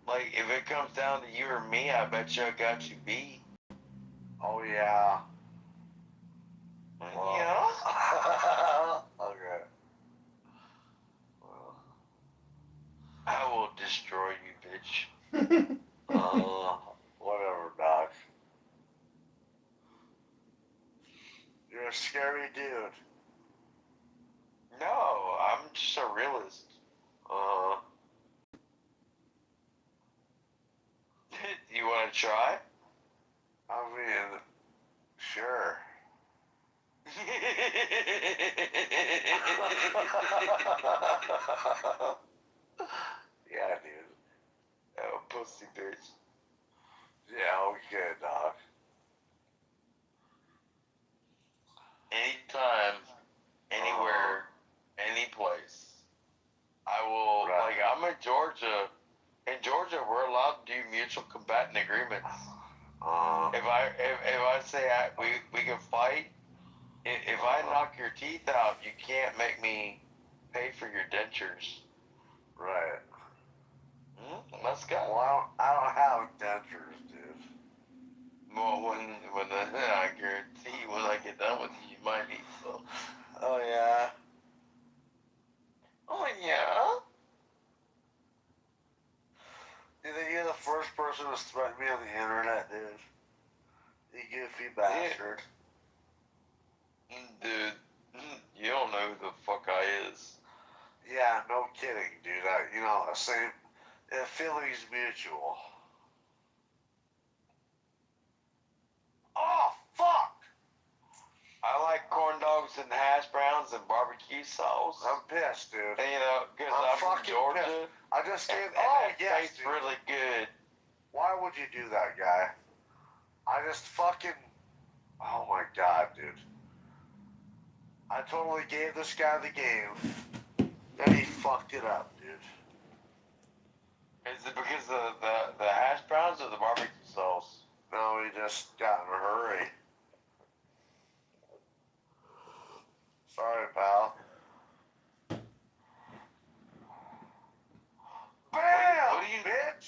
like if it comes down to you or me, I bet you I got you beat. Oh yeah. Well, yeah. Okay. Well. I will destroy you, bitch. Whatever, Doc. You're a scary dude. No, I'm just a realist. You want to try? I mean, sure. Yeah, dude. Oh, pussy bitch. Yeah, okay, Doc. Anytime, anywhere, any place. I will, like, I'm in Georgia. In Georgia, we're allowed to do mutual combatant agreements. If I say we can fight, if I knock your teeth out, you can't make me pay for your dentures. Right. Let's go. Well, I don't have dentures, dude. Well, when I guarantee when I first person that's threatened me on the internet, dude. You goofy bastard. Dude, you don't know who the fuck I is. Yeah, no kidding, dude. Same. Feelings mutual. Oh, fuck! I like corn dogs and hash browns and barbecue sauce. I'm pissed, dude. And, because I'm from fucking Georgia. pissed. I just gave. And Oh, it yes, tastes dude. really good. Why would you do that, guy? I just fucking. Oh my god, dude. I totally gave this guy the game. Then he fucked it up, dude. Is it because of the hash browns or the barbecue sauce? No, he just got in a hurry. Sorry, pal. Bam! What do you, bitch!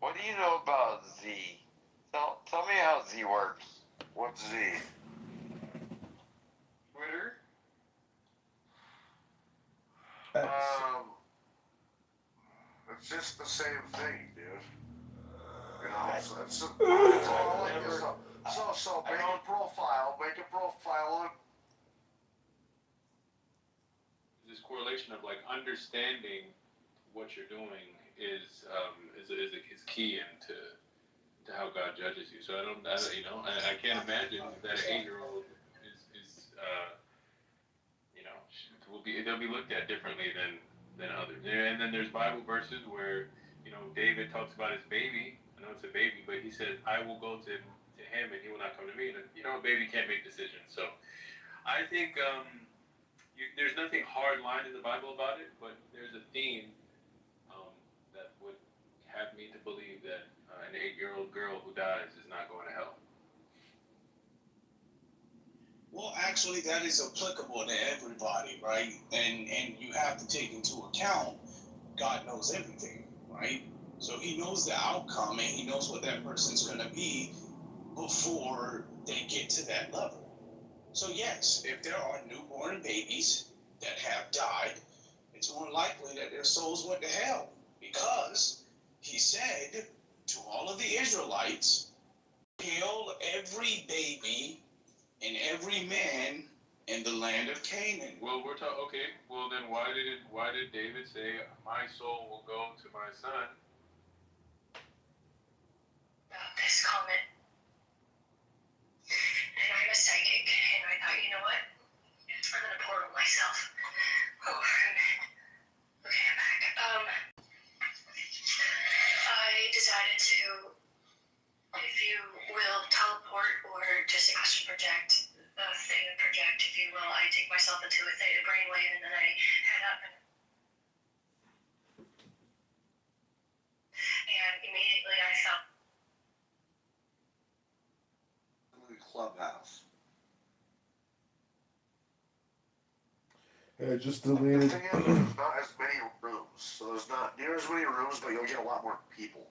What do you know about Z? Tell me how Z works. What's Z? Twitter? It's just the same thing, dude. You know, so make a profile on. This correlation of like understanding what you're doing is key into how God judges you. So I can't imagine that an 8-year-old they'll be looked at differently than others. And then there's Bible verses where David talks about his baby. I know it's a baby, but he says, "I will go to him, and he will not come to me." And a baby can't make decisions. So I think there's nothing hard line in the Bible about it, but there's a theme that would have me to believe that an 8-year-old girl who dies is not going to hell. Well, actually, that is applicable to everybody, right? And you have to take into account God knows everything, right? So he knows the outcome and he knows what that person's going to be before they get to that level. So yes, if there are newborn babies that have died, it's more likely that their souls went to hell, because he said to all of the Israelites, kill every baby and every man in the land of Canaan. Well, okay. Well, then why did David say, "My soul will go to my son"? This comment. And I'm a psychic, and I thought, you know what? I'm gonna portal myself. Oh, okay, I'm back. I decided to, if you will, teleport or just astral project, theta project, if you will. I take myself into a theta brainwave, and then I head up and immediately I felt Clubhouse. I just The deleted. thing is, there's not as many rooms, so there's not near as many rooms, but you'll get a lot more people.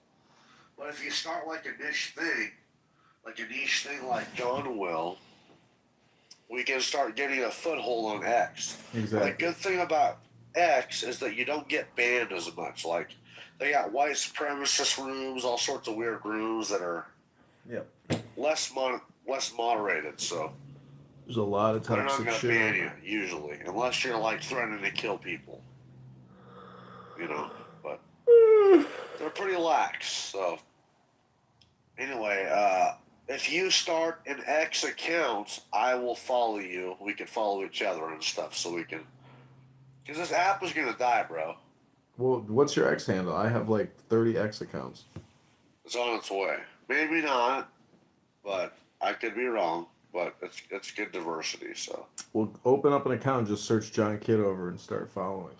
But if you start like a niche thing like John will, we can start getting a foothold on X. Exactly. The good thing about X is that you don't get banned as much. Like, they got white supremacist rooms, all sorts of weird rooms that are less moderated, so There's a lot of they're not toxic going to shit. ban you, usually, unless you're, like, threatening to kill people. But they're pretty lax, so. Anyway, if you start an X account, I will follow you. We can follow each other and stuff, so we can. Because this app is going to die, bro. Well, what's your X handle? I have like 30 X accounts. It's on its way. Maybe not, but I could be wrong. But it's good diversity, so. Well, open up an account and just search John Kitover and start following.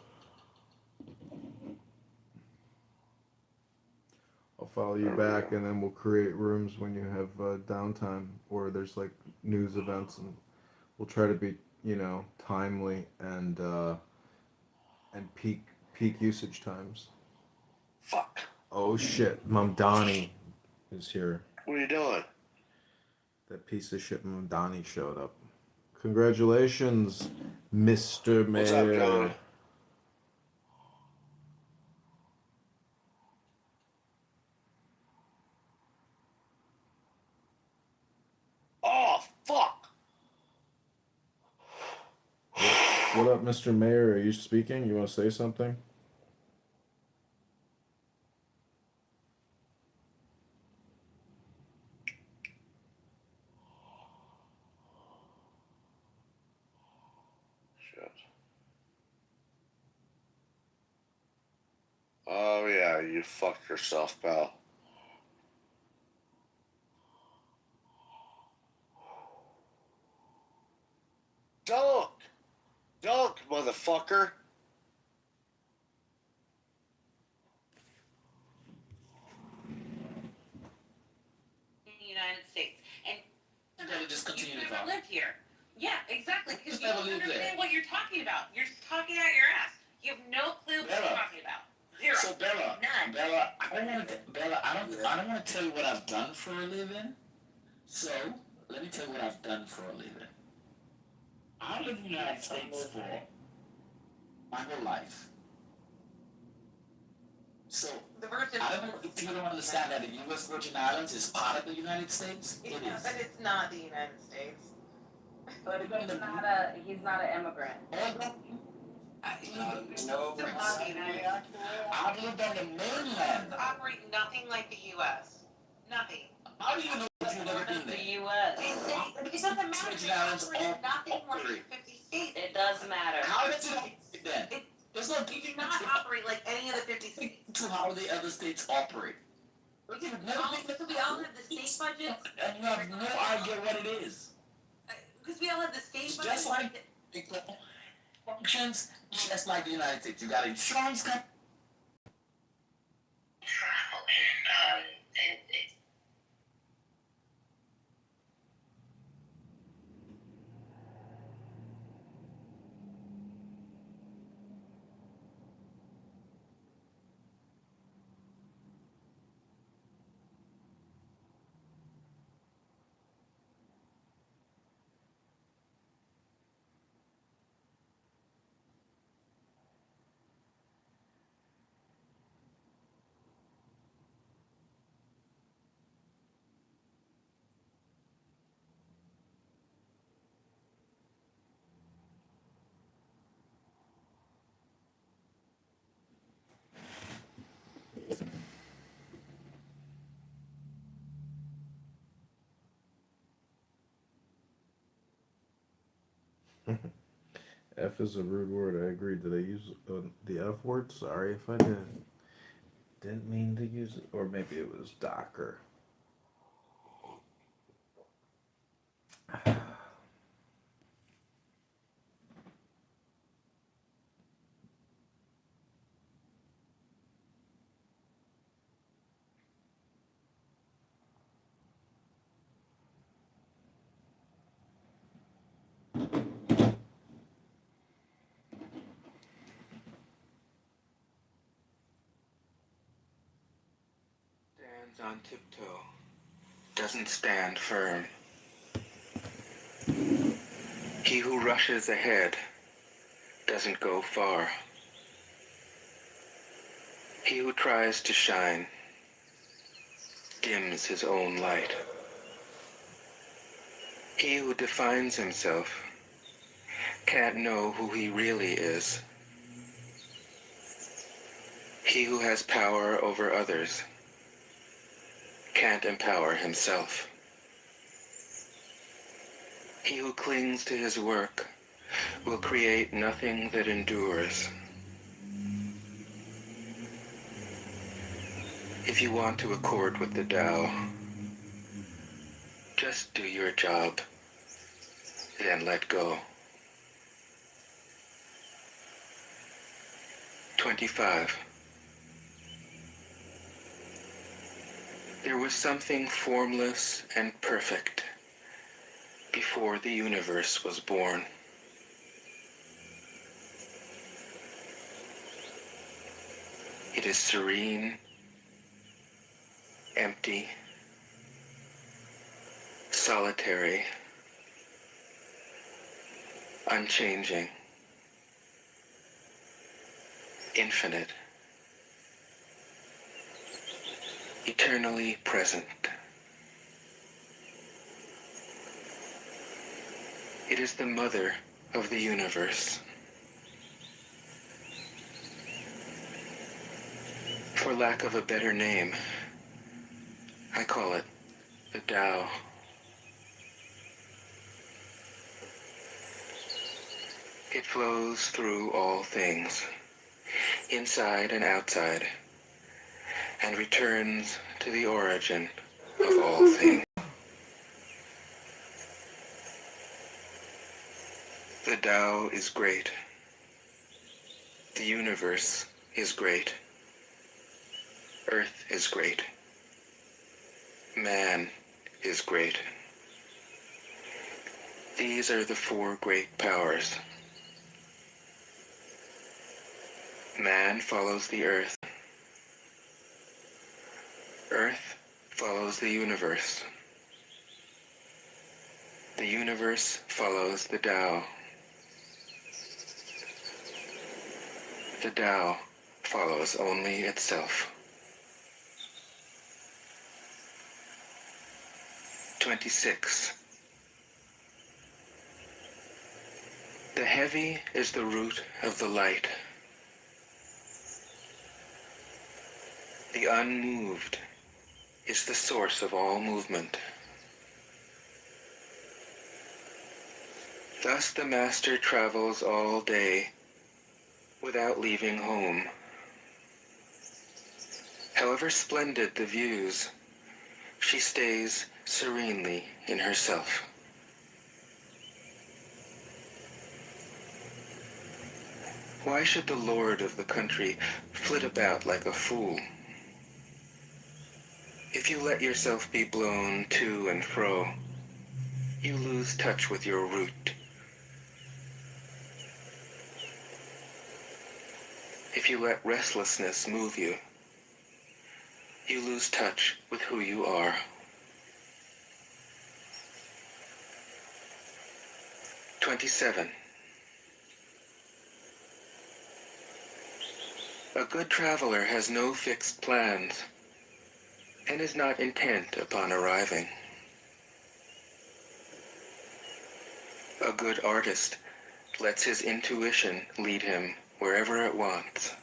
I'll follow you back, and then we'll create rooms when you have downtime, or there's like news events, and we'll try to be, timely and peak usage times. Fuck. Oh shit, Mom Donnie is here. What are you doing? That piece of shit Mom Donnie showed up. Congratulations, Mr. Mayor. What's up, John? What up, Mr. Mayor? Are you speaking? You want to say something? Shit. Oh yeah, you fucked yourself, pal. Dunk! Dunk, motherfucker! In the United States. And Never just continue you've to never talk. lived here. Yeah, exactly. Because Just you never don't lived understand there. what you're talking about. You're just talking out your ass. You have no clue what you're Bella. talking about. Zero. So Bella, None. Bella, I don't want to tell you what I've done for a living. So let me tell you what I've done for a living. I lived in the United States for my whole life. So The Virgin I don't know if you don't understand that the U.S. Virgin Islands is part of the United States. It Yeah, is. but it's not the United States. But He's not an immigrant. No, Still not the United States. I've lived on the mainland. Operate nothing like the U.S. Nothing. How do you know if you've never been there? The U.S. It doesn't matter. Virgin They Islands operate nothing like the 50 states. It does matter. How does it operate then? There's no They do not operate like any of the 50 states. to how the other states operate. You've never been Because we all have the state budgets. and you have no idea what it is. Because we all have the state budgets. Just like it functions, just like the United States. You got insurance company. Travel and it's F is a rude word. I agree. Did I use the F word? Sorry if I did. Didn't mean to use it. Or maybe it was Docker. Stands on tiptoe, doesn't stand firm. He who rushes ahead doesn't go far. He who tries to shine dims his own light. He who defines himself can't know who he really is. He who has power over others can't empower himself. He who clings to his work will create nothing that endures. If you want to accord with the Tao, just do your job, then let go. 25. There was something formless and perfect before the universe was born. It is serene, empty, solitary, unchanging, infinite, eternally present. It is the mother of the universe. For lack of a better name, I call it the Tao. It flows through all things, inside and outside, and returns to the origin of all things. The Tao is great. The universe is great. Earth is great. Man is great. These are the four great powers. Man follows the earth. Earth follows the universe. The universe follows the Tao. The Tao follows only itself. 26. The heavy is the root of the light. The unmoved is the source of all movement. Thus the master travels all day without leaving home. However splendid the views, she stays serenely in herself. Why should the lord of the country flit about like a fool? If you let yourself be blown to and fro, you lose touch with your root. If you let restlessness move you, you lose touch with who you are. 27. A good traveler has no fixed plans and is not intent upon arriving. A good artist lets his intuition lead him wherever it wants.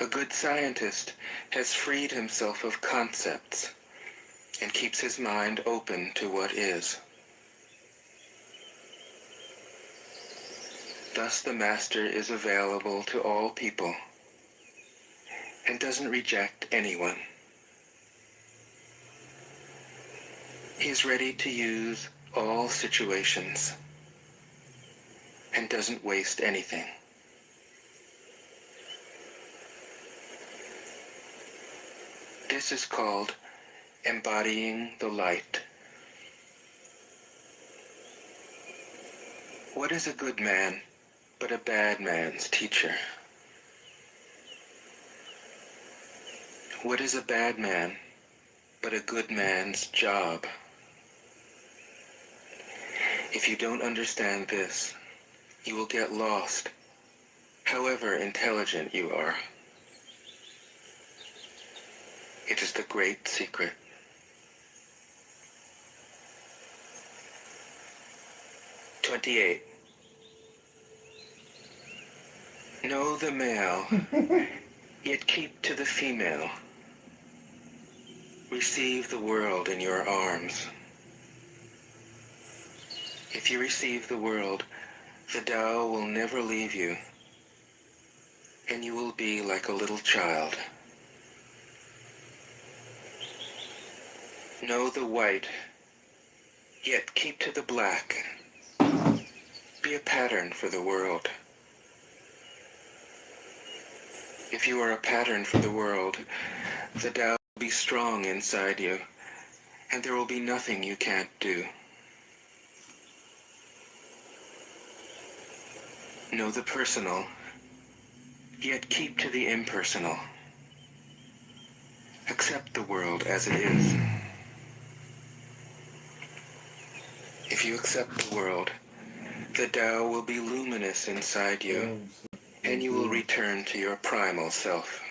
A good scientist has freed himself of concepts and keeps his mind open to what is. Thus the master is available to all people and doesn't reject anyone. He is ready to use all situations and doesn't waste anything. This is called embodying the light. What is a good man but a bad man's teacher? What is a bad man but a good man's job? If you don't understand this, you will get lost, however intelligent you are. It is the great secret. "28. Know the male, yet keep to the female. Receive the world in your arms. If you receive the world, the Tao will never leave you, and you will be like a little child. Know the white, yet keep to the black. Be a pattern for the world. If you are a pattern for the world, the Tao will be strong inside you, and there will be nothing you can't do. Know the personal, yet keep to the impersonal. Accept the world as it is. If you accept the world, the Tao will be luminous inside you, and you will return to your primal self.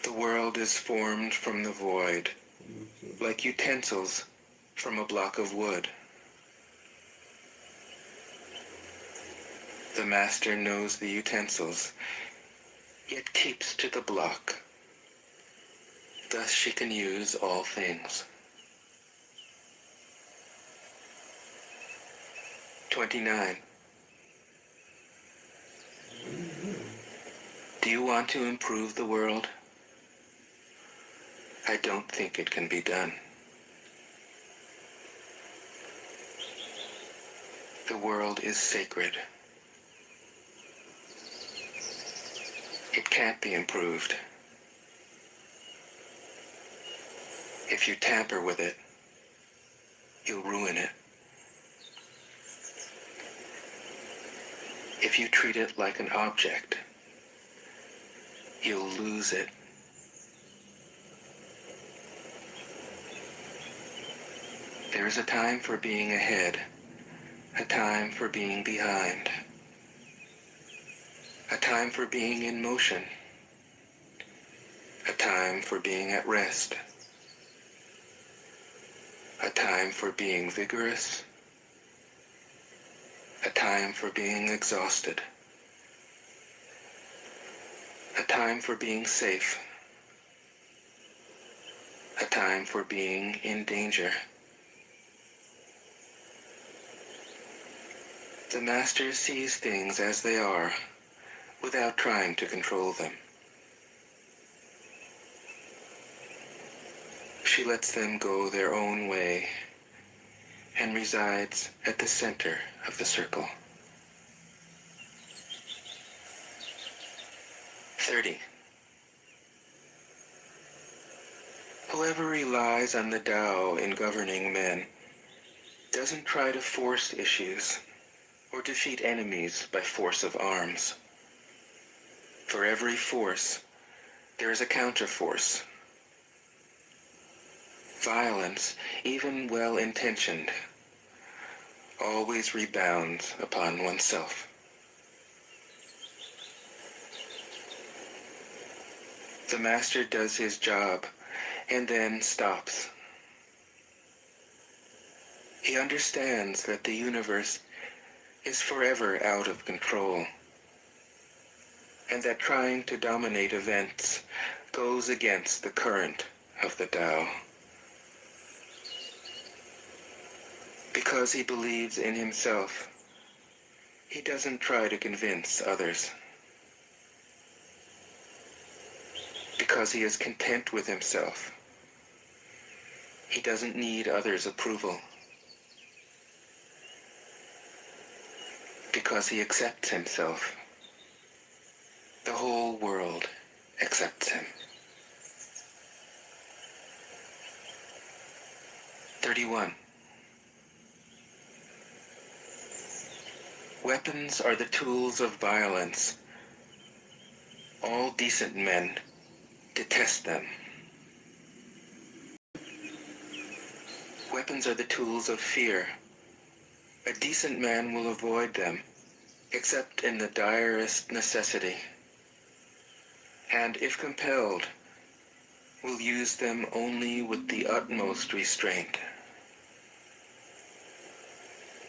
The world is formed from the void, like utensils from a block of wood. The master knows the utensils, yet keeps to the block. Thus she can use all things. 29. Do you want to improve the world? I don't think it can be done. The world is sacred. It can't be improved. If you tamper with it, you'll ruin it. If you treat it like an object, you'll lose it. There is a time for being ahead, a time for being behind, a time for being in motion, a time for being at rest, a time for being vigorous, a time for being exhausted, a time for being safe, a time for being in danger. The master sees things as they are, without trying to control them. She lets them go their own way and resides at the center of the circle. 30. Whoever relies on the Tao in governing men doesn't try to force issues or defeat enemies by force of arms. For every force, there is a counterforce. Violence, even well-intentioned, always rebounds upon oneself. The master does his job and then stops. He understands that the universe is forever out of control, and that trying to dominate events goes against the current of the Tao. Because he believes in himself, he doesn't try to convince others. Because he is content with himself, he doesn't need others' approval. Because he accepts himself, the whole world accepts him. 31. Weapons are the tools of violence. All decent men detest them. Weapons are the tools of fear. A decent man will avoid them, except in the direst necessity, and if compelled, will use them only with the utmost restraint.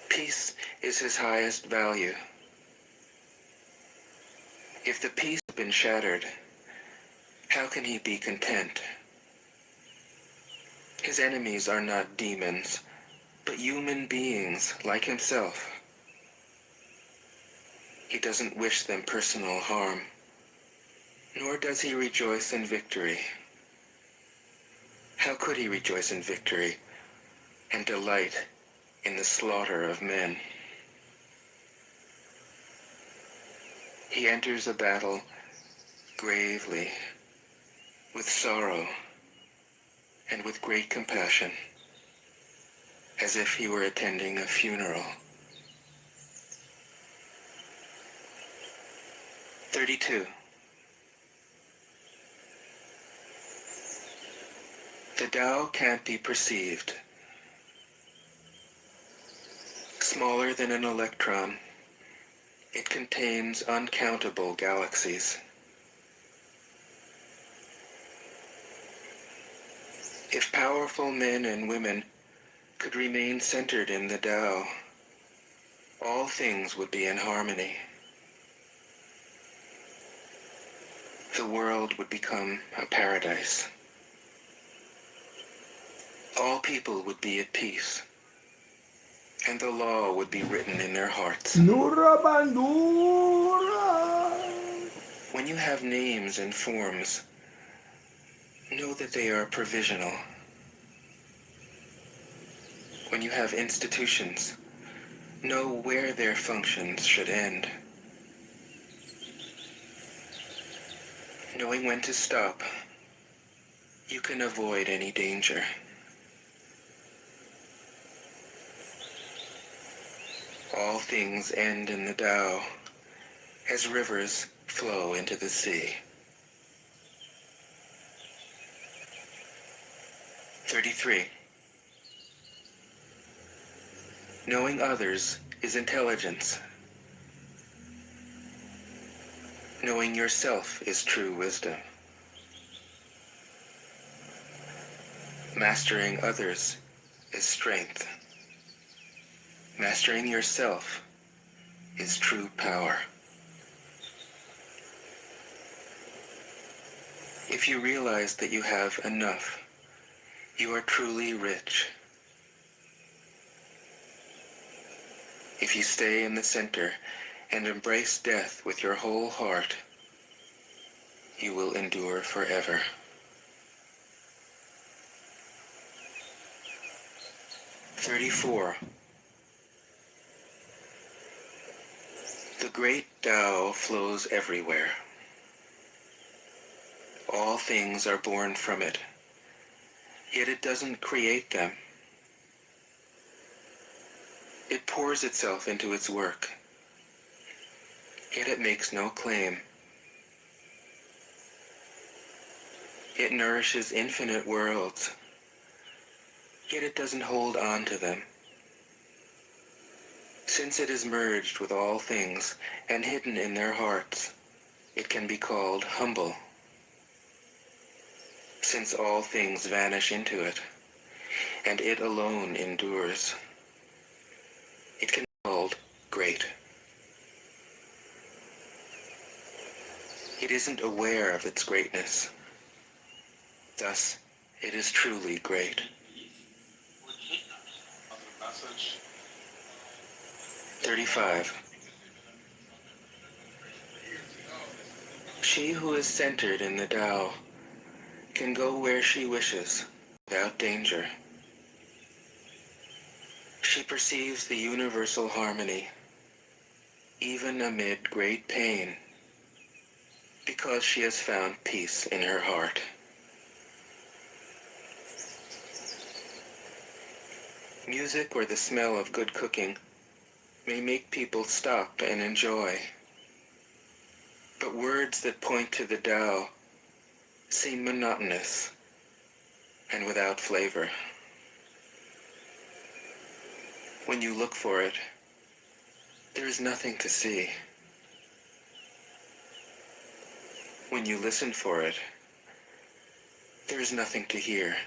Peace is his highest value. If the peace has been shattered, how can he be content? His enemies are not demons, but human beings like himself. He doesn't wish them personal harm, nor does he rejoice in victory. How could he rejoice in victory and delight in the slaughter of men? He enters a battle gravely, with sorrow, and with great compassion, as if he were attending a funeral. 32. The Tao can't be perceived. Smaller than an electron, it contains uncountable galaxies. If powerful men and women could remain centered in the Tao, all things would be in harmony. the world would become a paradise. All people would be at peace, and the law would be written in their hearts. Nura Bandura. When you have names and forms, know that they are provisional. When you have institutions, know where their functions should end. Knowing when to stop, you can avoid any danger. All things end in the Tao, as rivers flow into the sea. 33. Knowing others is intelligence. Knowing yourself is true wisdom. Mastering others is strength. Mastering yourself is true power. If you realize that you have enough, you are truly rich. If you stay in the center and embrace death with your whole heart, you will endure forever. "34. The great Tao flows everywhere. All things are born from it, yet it doesn't create them. It pours itself into its work, yet it makes no claim. It nourishes infinite worlds, yet it doesn't hold on to them. Since it is merged with all things and hidden in their hearts, it can be called humble. Since all things vanish into it, and it alone endures, it can be called great. It isn't aware of its greatness. Thus, it is truly great. 35. She who is centered in the Tao can go where she wishes without danger. She perceives the universal harmony, even amid great pain, because she has found peace in her heart. Music or the smell of good cooking may make people stop and enjoy, but words that point to the Tao seem monotonous and without flavor. When you look for it, there is nothing to see. When you listen for it, there is nothing to hear.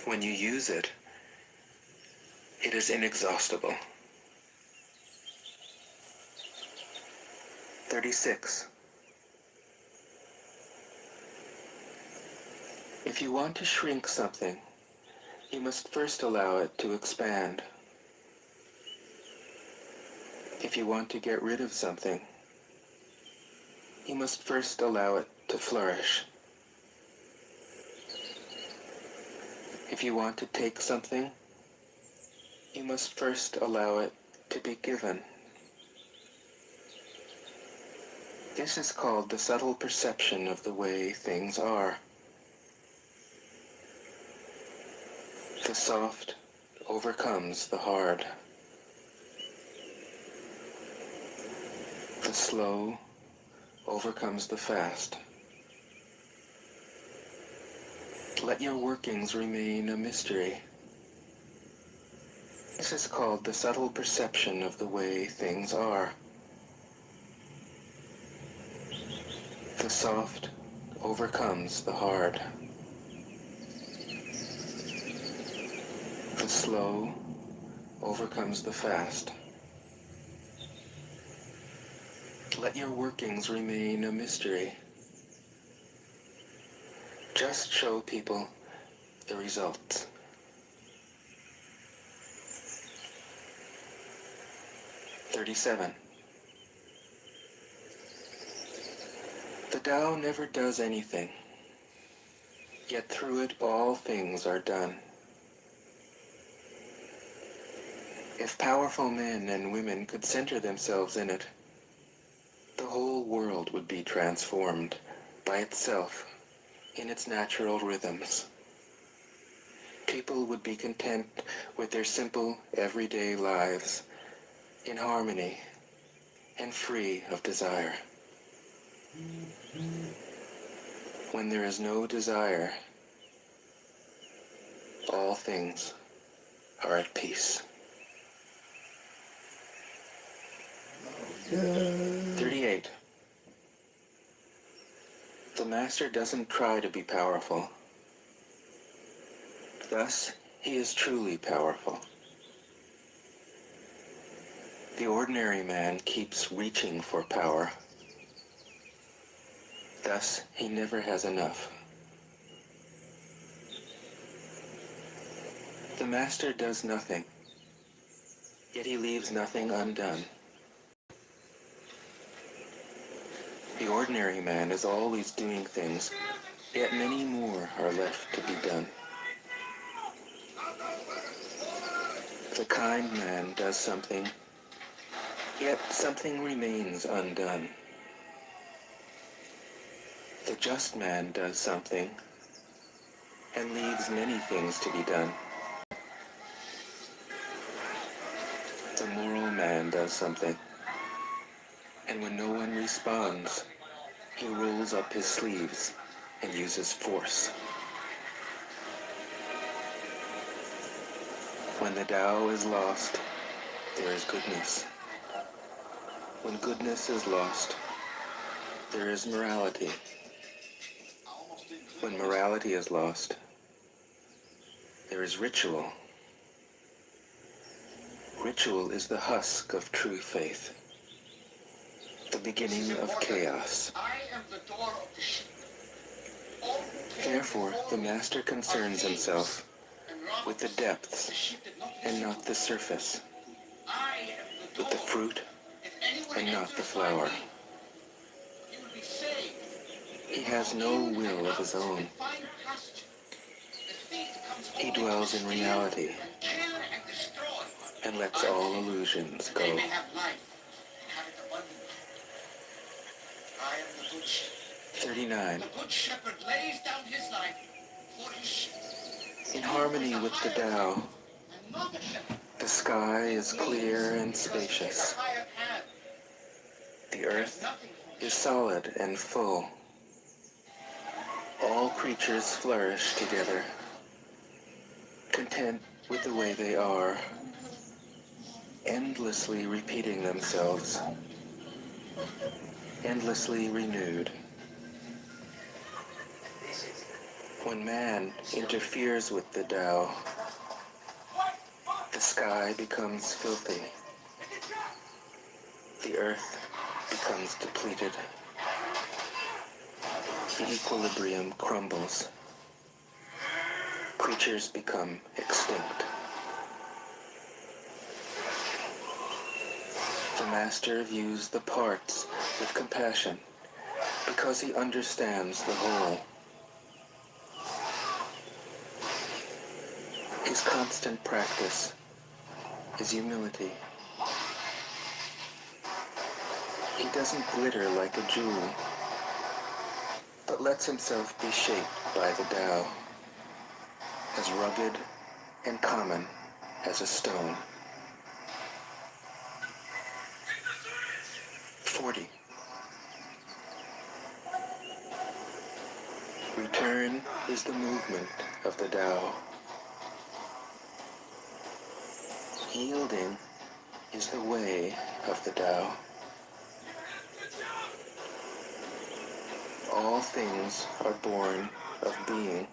When you use it, it is inexhaustible. 36. If you want to shrink something, you must first allow it to expand. If you want to get rid of something, you must first allow it to flourish. If you want to take something, you must first allow it to be given. This is called the subtle perception of the way things are. The soft overcomes the hard. The slow overcomes the fast. Let your workings remain a mystery. This is called the subtle perception of the way things are. The soft overcomes the hard. The slow overcomes the fast. Let your workings remain a mystery. Just show people the results. "37. The Tao never does anything, yet through it all things are done. If powerful men and women could center themselves in it, the whole world would be transformed by itself in its natural rhythms. People would be content with their simple, everyday lives, in harmony and free of desire. When there is no desire, all things are at peace." 38. The Master doesn't try to be powerful. Thus, he is truly powerful. The ordinary man keeps reaching for power. Thus, he never has enough. The Master does nothing, yet he leaves nothing undone. The ordinary man is always doing things, yet many more are left to be done. The kind man does something, yet something remains undone. The just man does something, and leaves many things to be done. The moral man does something, and when no one responds, he rolls up his sleeves and uses force. When the Tao is lost, there is goodness. When goodness is lost, there is morality. When morality is lost, there is ritual. Ritual is the husk of true faith, the beginning of chaos. Therefore, the Master concerns himself with the depths and not the surface, with the fruit and not the flower. He has no will of his own. He dwells in reality and lets all illusions go. 39. In harmony with the Tao, the sky is clear and spacious. The earth is solid and full. All creatures flourish together, content with the way they are, endlessly repeating themselves, endlessly renewed. When man interferes with the Tao, the sky becomes filthy. The earth becomes depleted. The equilibrium crumbles. Creatures become extinct. The Master views the parts with compassion because he understands the whole. His constant practice is humility. He doesn't glitter like a jewel, but lets himself be shaped by the Tao, as rugged and common as a stone. 40. Return is the movement of the Tao. Yielding is the way of the Tao. All things are born of being.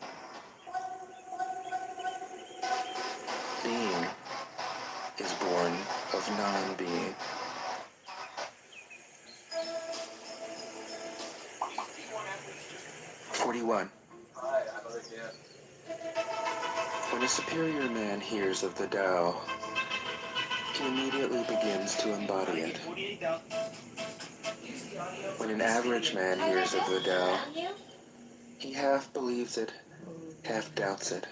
Being is born of non-being. 41. When a superior man hears of the Tao, he immediately begins to embody it. When an average man hears of the Tao, he half believes it, half doubts it.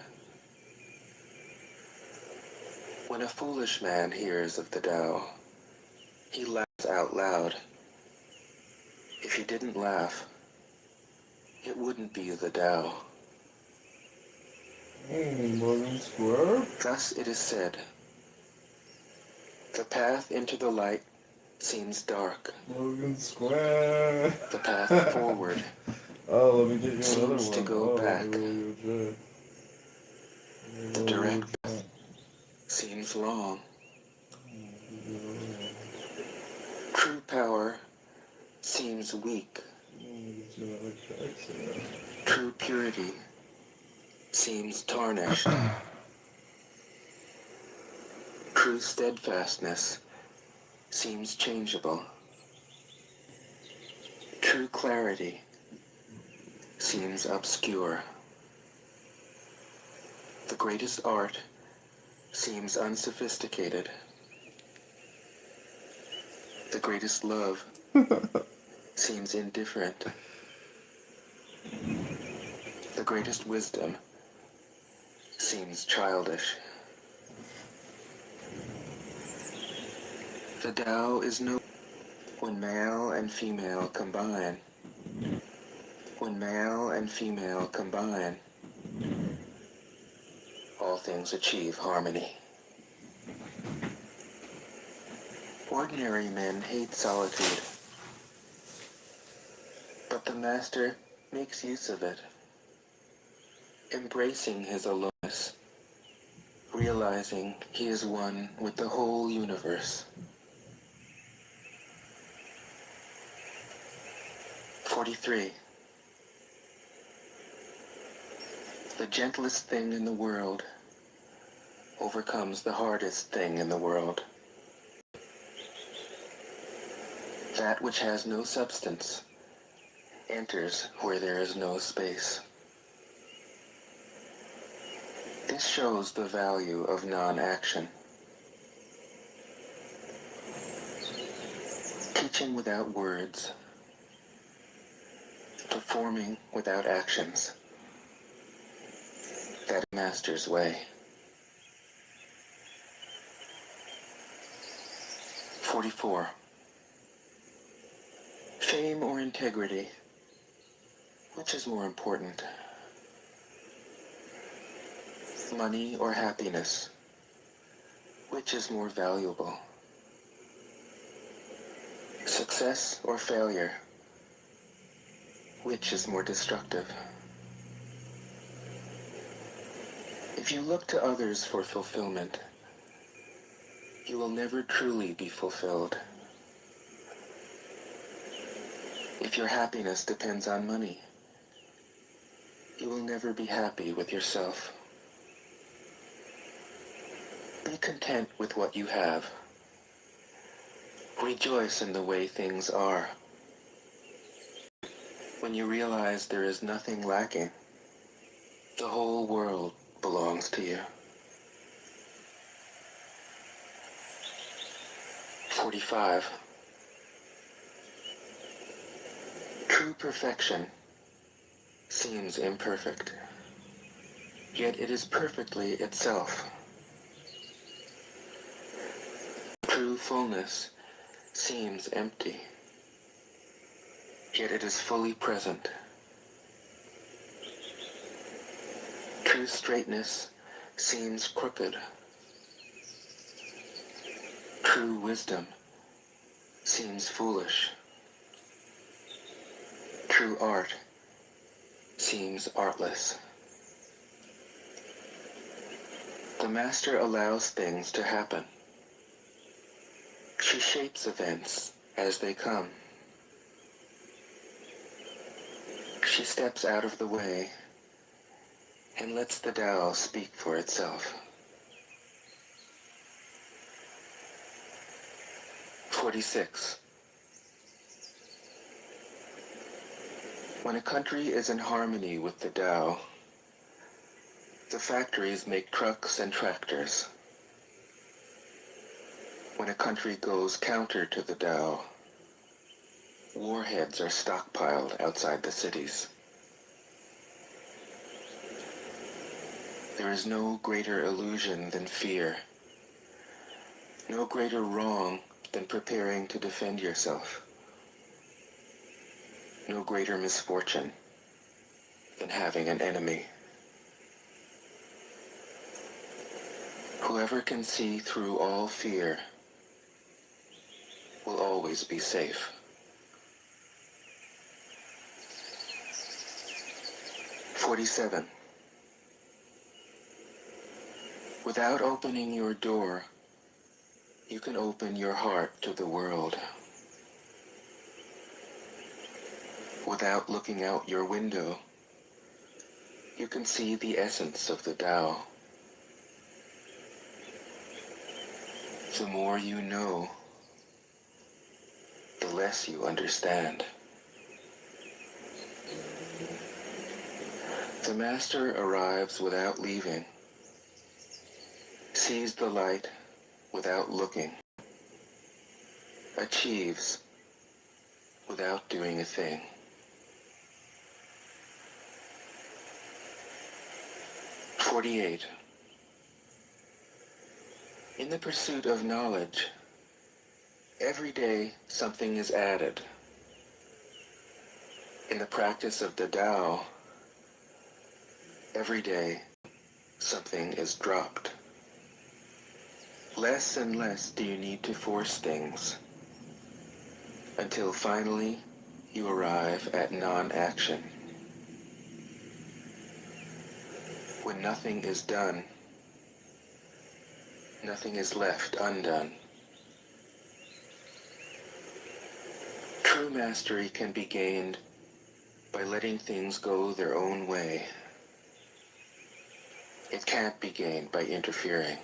When a foolish man hears of the Tao, he laughs out loud. If he didn't laugh, it wouldn't be the Tao. Morgan Square. Thus it is said, the path into the light seems dark. Morgan Square. The path forward Oh, let me get you another seems to one. go back. Really good. The direct path seems long. True power seems weak. True purity seems tarnished. True steadfastness seems changeable. True clarity seems obscure. The greatest art seems unsophisticated. The greatest love seems indifferent. The greatest wisdom seems childish. The Tao is no when male and female combine. When male and female combine, all things achieve harmony. Ordinary men hate solitude, but the Master makes use of it, embracing his aloneness, realizing he is one with the whole universe. 43. The gentlest thing in the world overcomes the hardest thing in the world. That which has no substance enters where there is no space. This shows the value of non-action. Teaching without words, performing without actions. That Master's way. 44. Fame or integrity? Which is more important? Money or happiness? Which is more valuable? Success or failure? Which is more destructive? If you look to others for fulfillment, you will never truly be fulfilled. If your happiness depends on money, you will never be happy with yourself. Be content with what you have. Rejoice in the way things are. When you realize there is nothing lacking, the whole world belongs to you. 45. True perfection seems imperfect, yet it is perfectly itself. True fullness seems empty, yet it is fully present. True straightness seems crooked. True wisdom seems foolish. True art seems artless. The Master allows things to happen. She shapes events as they come. She steps out of the way and lets the Tao speak for itself. 46. When a country is in harmony with the Tao, the factories make trucks and tractors. When a country goes counter to the Tao, warheads are stockpiled outside the cities. There is no greater illusion than fear, no greater wrong than preparing to defend yourself, no greater misfortune than having an enemy. Whoever can see through all fear will always be safe. "47. Without opening your door, you can open your heart to the world. Without looking out your window, you can see the essence of the Tao. The more you know, the less you understand." The master arrives without leaving, sees the light without looking, achieves without doing a thing. 48. In the pursuit of knowledge, every day something is added. In the practice of the Tao, every day something is dropped. Less and less do you need to force things, until finally you arrive at non-action. When nothing is done, nothing is left undone. True mastery can be gained by letting things go their own way. It can't be gained by interfering.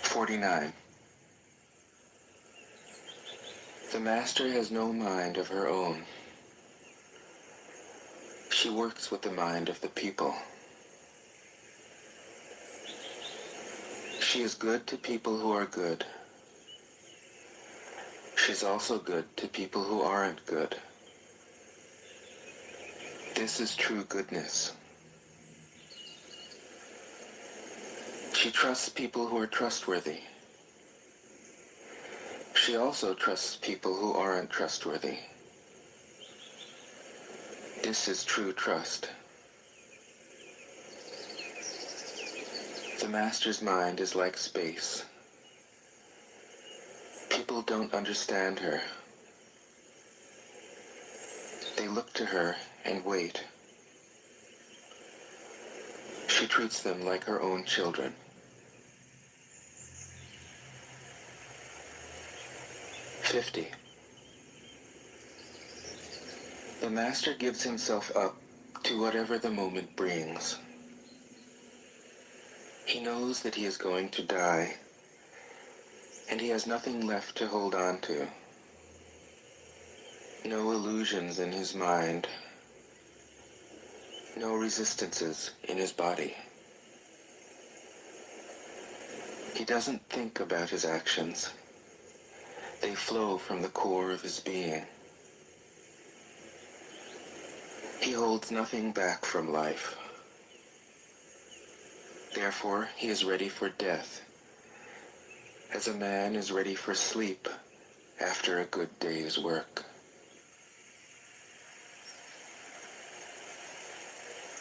49. The master has no mind of her own. She works with the mind of the people. She is good to people who are good. She's also good to people who aren't good. This is true goodness. She trusts people who are trustworthy. She also trusts people who aren't trustworthy. This is true trust. The master's mind is like space. People don't understand her. They look to her and wait. She treats them like her own children. 50. The master gives himself up to whatever the moment brings. He knows that he is going to die, and he has nothing left to hold on to. No illusions in his mind, no resistances in his body. He doesn't think about his actions. They flow from the core of his being. He holds nothing back from life. Therefore, he is ready for death, as a man is ready for sleep after a good day's work.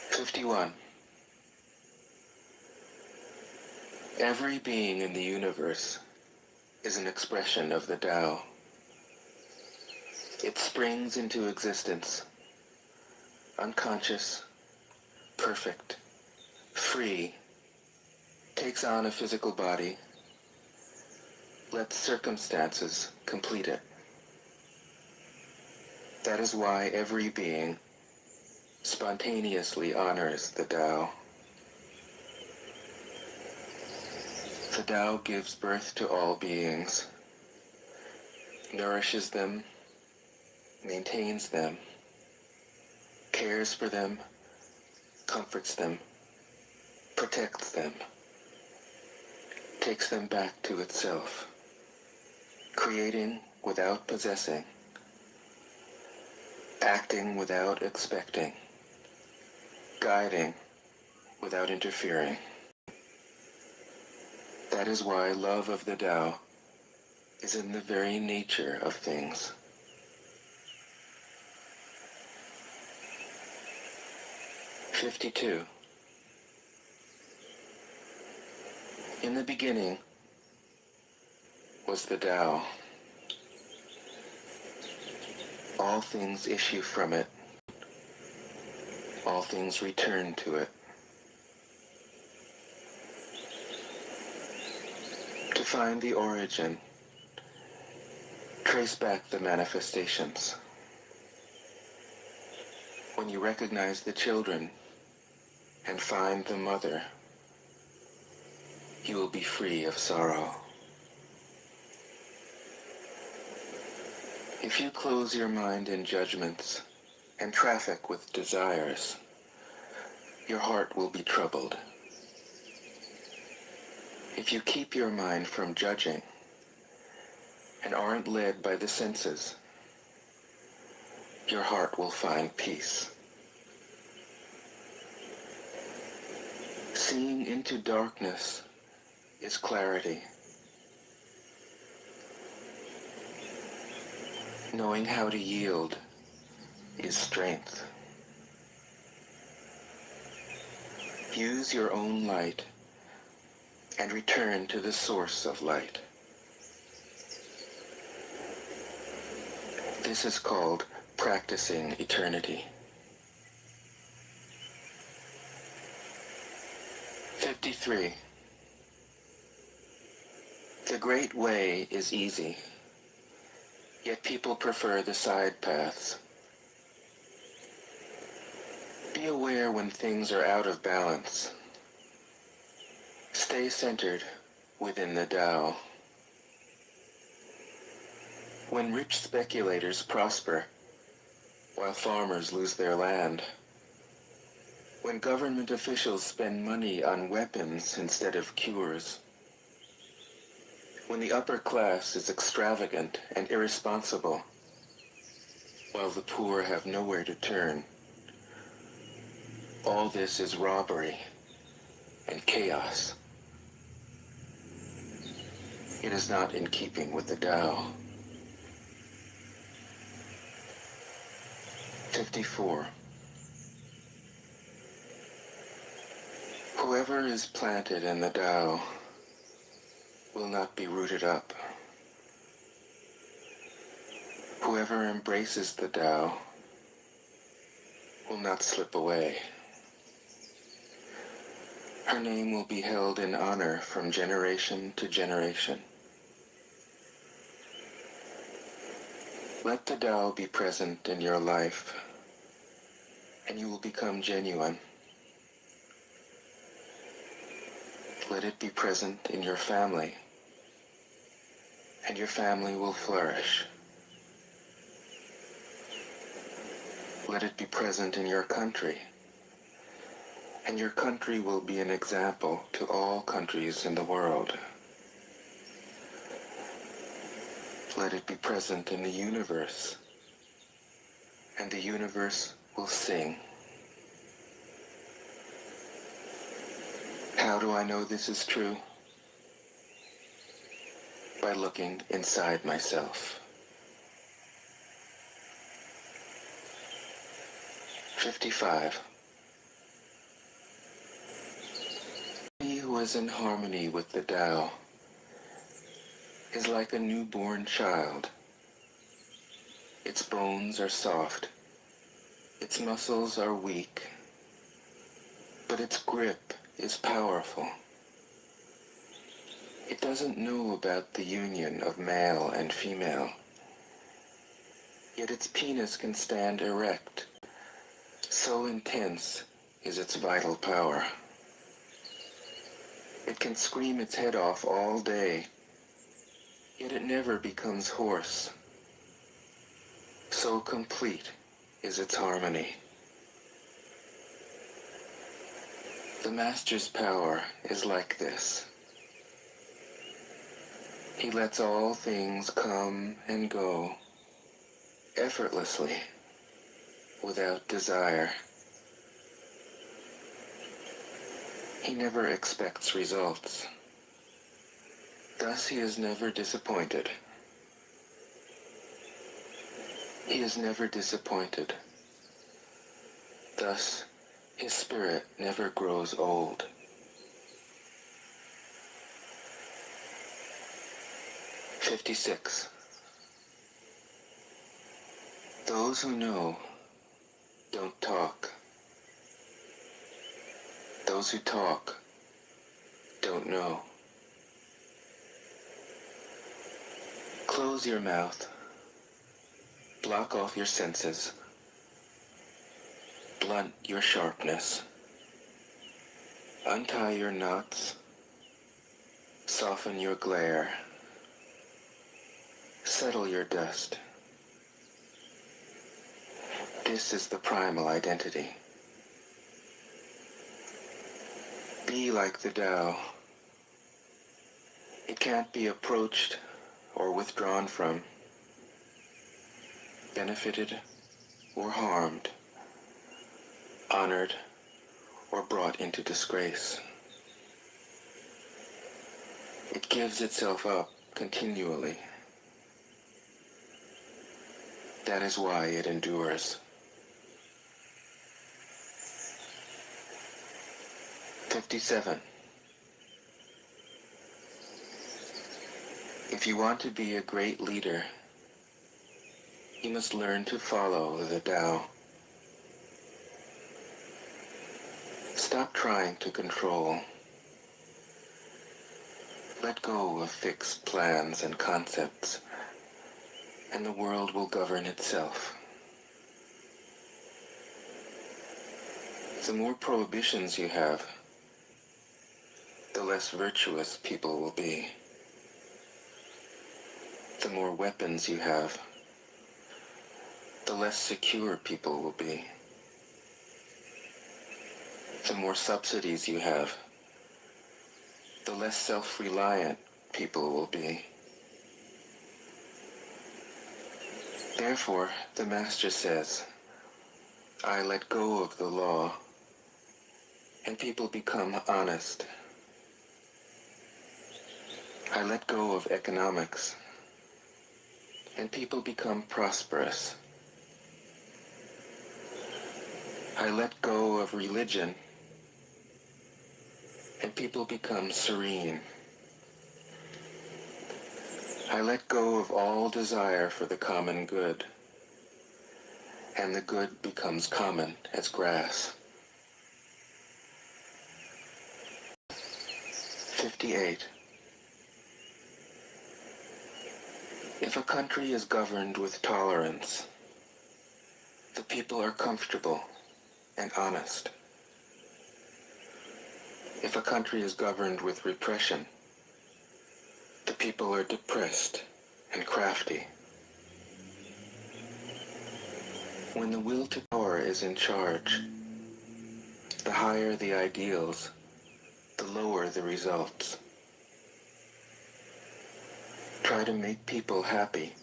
51. Every being in the universe is an expression of the Tao. It springs into existence, unconscious, perfect, free, takes on a physical body, lets circumstances complete it. That is why every being spontaneously honors the Tao. The Tao gives birth to all beings. nourishes them, maintains them, cares for them, comforts them, protects them, takes them back to itself, creating without possessing, acting without expecting, guiding without interfering. That is why love of the Tao is in the very nature of things. "52. In the beginning was the Tao. All things issue from it. All things return to it. To find the origin, trace back the manifestations. When you recognize the children and find the mother, you will be free of sorrow. If you close your mind in judgments and traffic with desires, your heart will be troubled. If you keep your mind from judging and aren't led by the senses, your heart will find peace. Seeing into darkness is clarity. Knowing how to yield is strength. Use your own light and return to the source of light. This is called practicing eternity. 53. The great way is easy, yet people prefer the side paths. Be aware when things are out of balance. Stay centered within the Tao. When rich speculators prosper, while farmers lose their land, when government officials spend money on weapons instead of cures, when the upper class is extravagant and irresponsible, while the poor have nowhere to turn, all this is robbery and chaos. It is not in keeping with the Tao. 54. Whoever is planted in the Tao will not be rooted up. Whoever embraces the Tao will not slip away. Her name will be held in honor from generation to generation. Let the Tao be present in your life, and you will become genuine. Let it be present in your family, and your family will flourish. Let it be present in your country, and your country will be an example to all countries in the world. Let it be present in the universe, and the universe will sing. How do I know this is true? By looking inside myself. 55. He who is in harmony with the Tao is like a newborn child. Its bones are soft, its muscles are weak, but its grip is powerful. It doesn't know about the union of male and female, yet its penis can stand erect. So intense is its vital power. It can scream its head off all day, yet it never becomes hoarse. So complete is its harmony. The Master's power is like this. He lets all things come and go, effortlessly, without desire. He never expects results. Thus he is never disappointed. He is never disappointed. Thus, his spirit never grows old. "56. Those who know don't talk. Those who talk don't know. Close your mouth. Block off your senses. Blunt your sharpness. Untie your knots. Soften your glare. Settle your dust. This is the primal identity. Be like the Tao. It can't be approached or withdrawn from, benefited or harmed, honored or brought into disgrace. It gives itself up continually. That is why it endures. 57. If you want to be a great leader, you must learn to follow the Tao. Stop trying to control. Let go of fixed plans and concepts, and the world will govern itself. The more prohibitions you have, the less virtuous people will be. The more weapons you have, the less secure people will be. The more subsidies you have, the less self-reliant people will be. Therefore, the Master says, I let go of the law, and people become honest. I let go of economics, and people become prosperous. I let go of religion, and people become serene. I let go of all desire for the common good, and the good becomes common as grass. 58. If a country is governed with tolerance, the people are comfortable and honest. If a country is governed with repression, the people are depressed and crafty. When the will to power is in charge, the higher the ideals, the lower the results. Try to make people happy,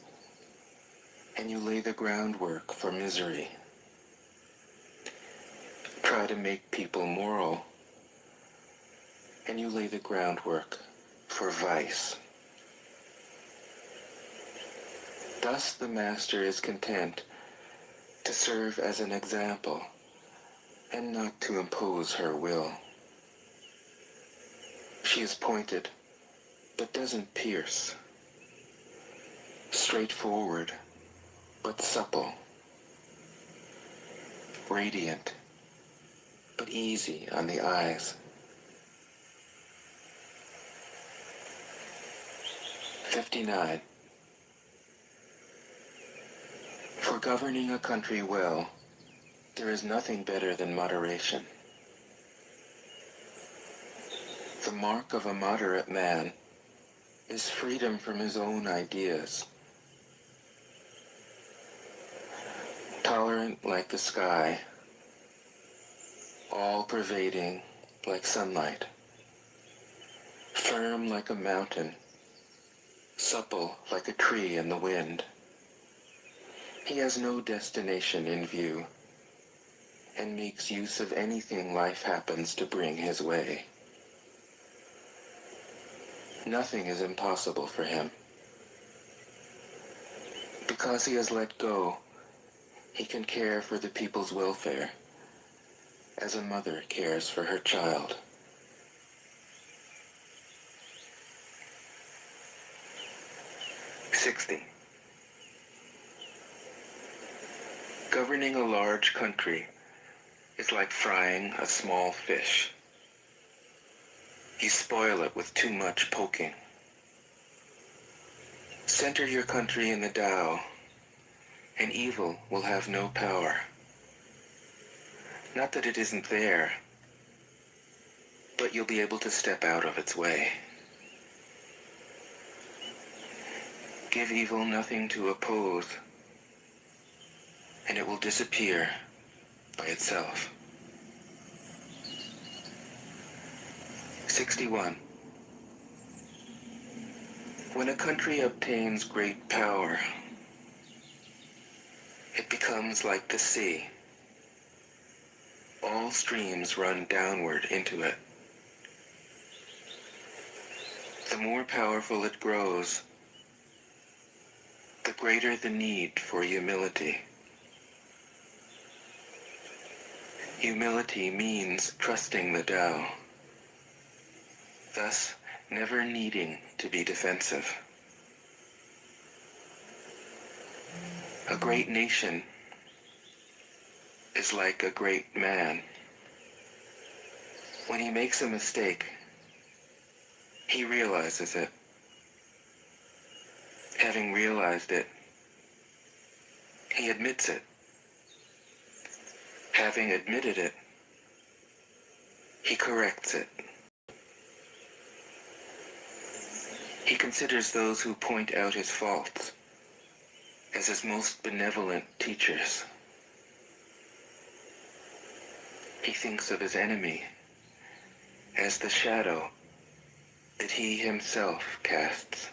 and you lay the groundwork for misery. Try to make people moral, and you lay the groundwork for vice. Thus the Master is content to serve as an example and not to impose her will. She is pointed, but doesn't pierce. Straightforward, but supple. Radiant, but easy on the eyes. 59. For governing a country well, there is nothing better than moderation. The mark of a moderate man is freedom from his own ideas. Tolerant like the sky, all-pervading like sunlight, firm like a mountain, supple like a tree in the wind. He has no destination in view, and makes use of anything life happens to bring his way. Nothing is impossible for him. Because he has let go, he can care for the people's welfare, as a mother cares for her child. '60. Governing a large country is like frying a small fish. You spoil it with too much poking. Center your country in the Tao, and evil will have no power. Not that it isn't there, but you'll be able to step out of its way. Give evil nothing to oppose, and it will disappear by itself. 61. When a country obtains great power, it becomes like the sea. All streams run downward into it. The more powerful it grows, the greater the need for humility. Humility means trusting the Tao, thus never needing to be defensive. A great nation is like a great man. When he makes a mistake, he realizes it. Having realized it, he admits it. Having admitted it, he corrects it. He considers those who point out his faults as his most benevolent teachers. He thinks of his enemy as the shadow that he himself casts.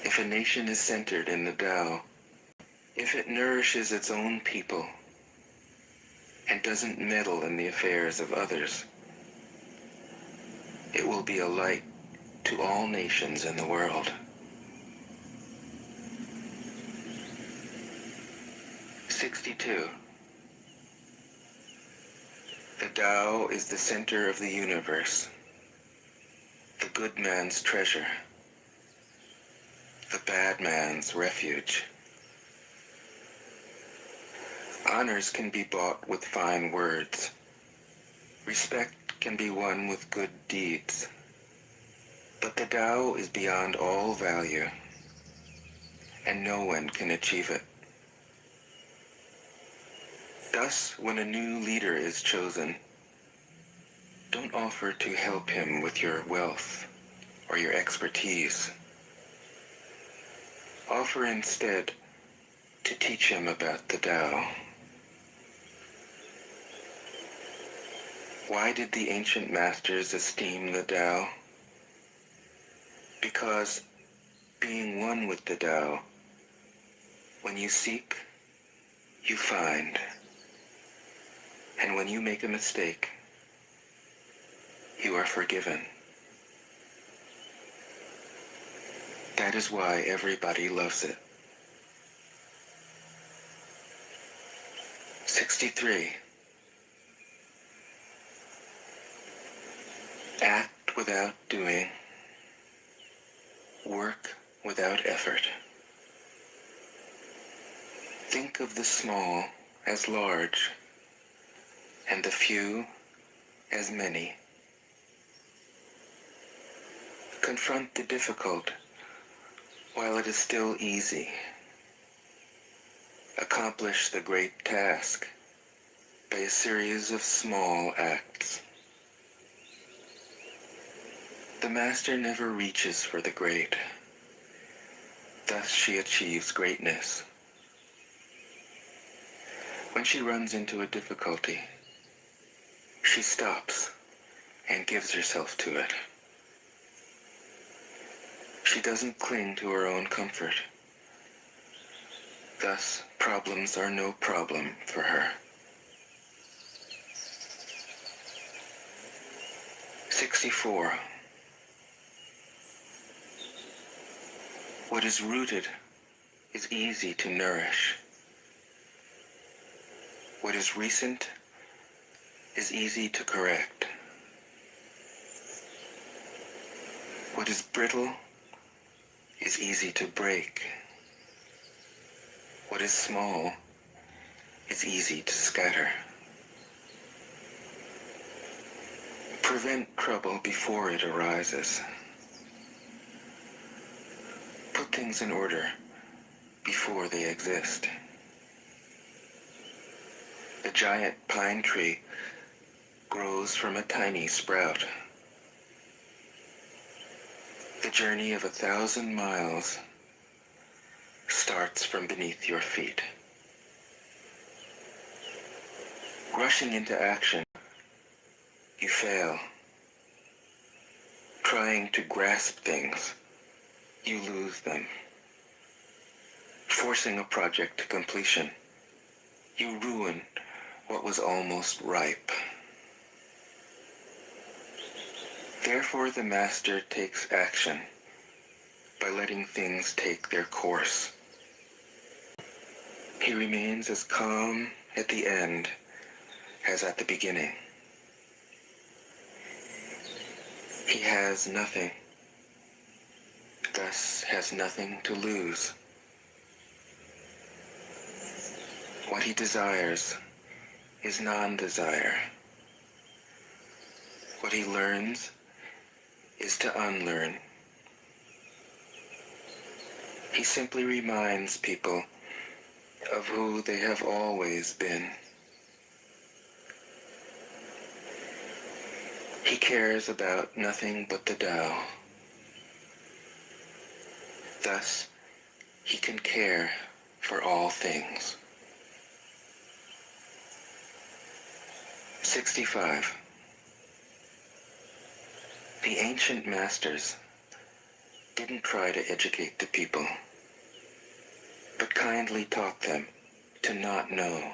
If a nation is centered in the Tao, if it nourishes its own people and doesn't meddle in the affairs of others, it will be a light to all nations in the world. 62. The Tao is the center of the universe, the good man's treasure, the bad man's refuge. Honors can be bought with fine words. Respect can be won with good deeds. But the Tao is beyond all value, and no one can achieve it. Thus, when a new leader is chosen, don't offer to help him with your wealth or your expertise. Offer instead to teach him about the Tao. Why did the ancient masters esteem the Tao? Because, being one with the Tao, when you seek, you find. And when you make a mistake, you are forgiven. That is why everybody loves it. 63. Act without doing. Work without effort. Think of the small as large, and the few as many. Confront the difficult while it is still easy. Accomplish the great task by a series of small acts. The master never reaches for the great. Thus she achieves greatness. When she runs into a difficulty, she stops and gives herself to it. She doesn't cling to her own comfort. Thus, problems are no problem for her. 64. What is rooted is easy to nourish. What is recent is easy to correct. What is brittle is easy to break. What is small is easy to scatter. Prevent trouble before it arises. Put things in order before they exist. The giant pine tree grows from a tiny sprout. The journey of 1,000 miles starts from beneath your feet. Rushing into action, you fail. Trying to grasp things, you lose them. Forcing a project to completion, you ruin what was almost ripe. Therefore, the master takes action by letting things take their course. He remains as calm at the end as at the beginning. He has nothing, thus has nothing to lose. What he desires is non-desire. What he learns is to unlearn. He simply reminds people of who they have always been. He cares about nothing but the Tao. Thus, he can care for all things. 65. The ancient masters didn't try to educate the people, but kindly taught them to not know.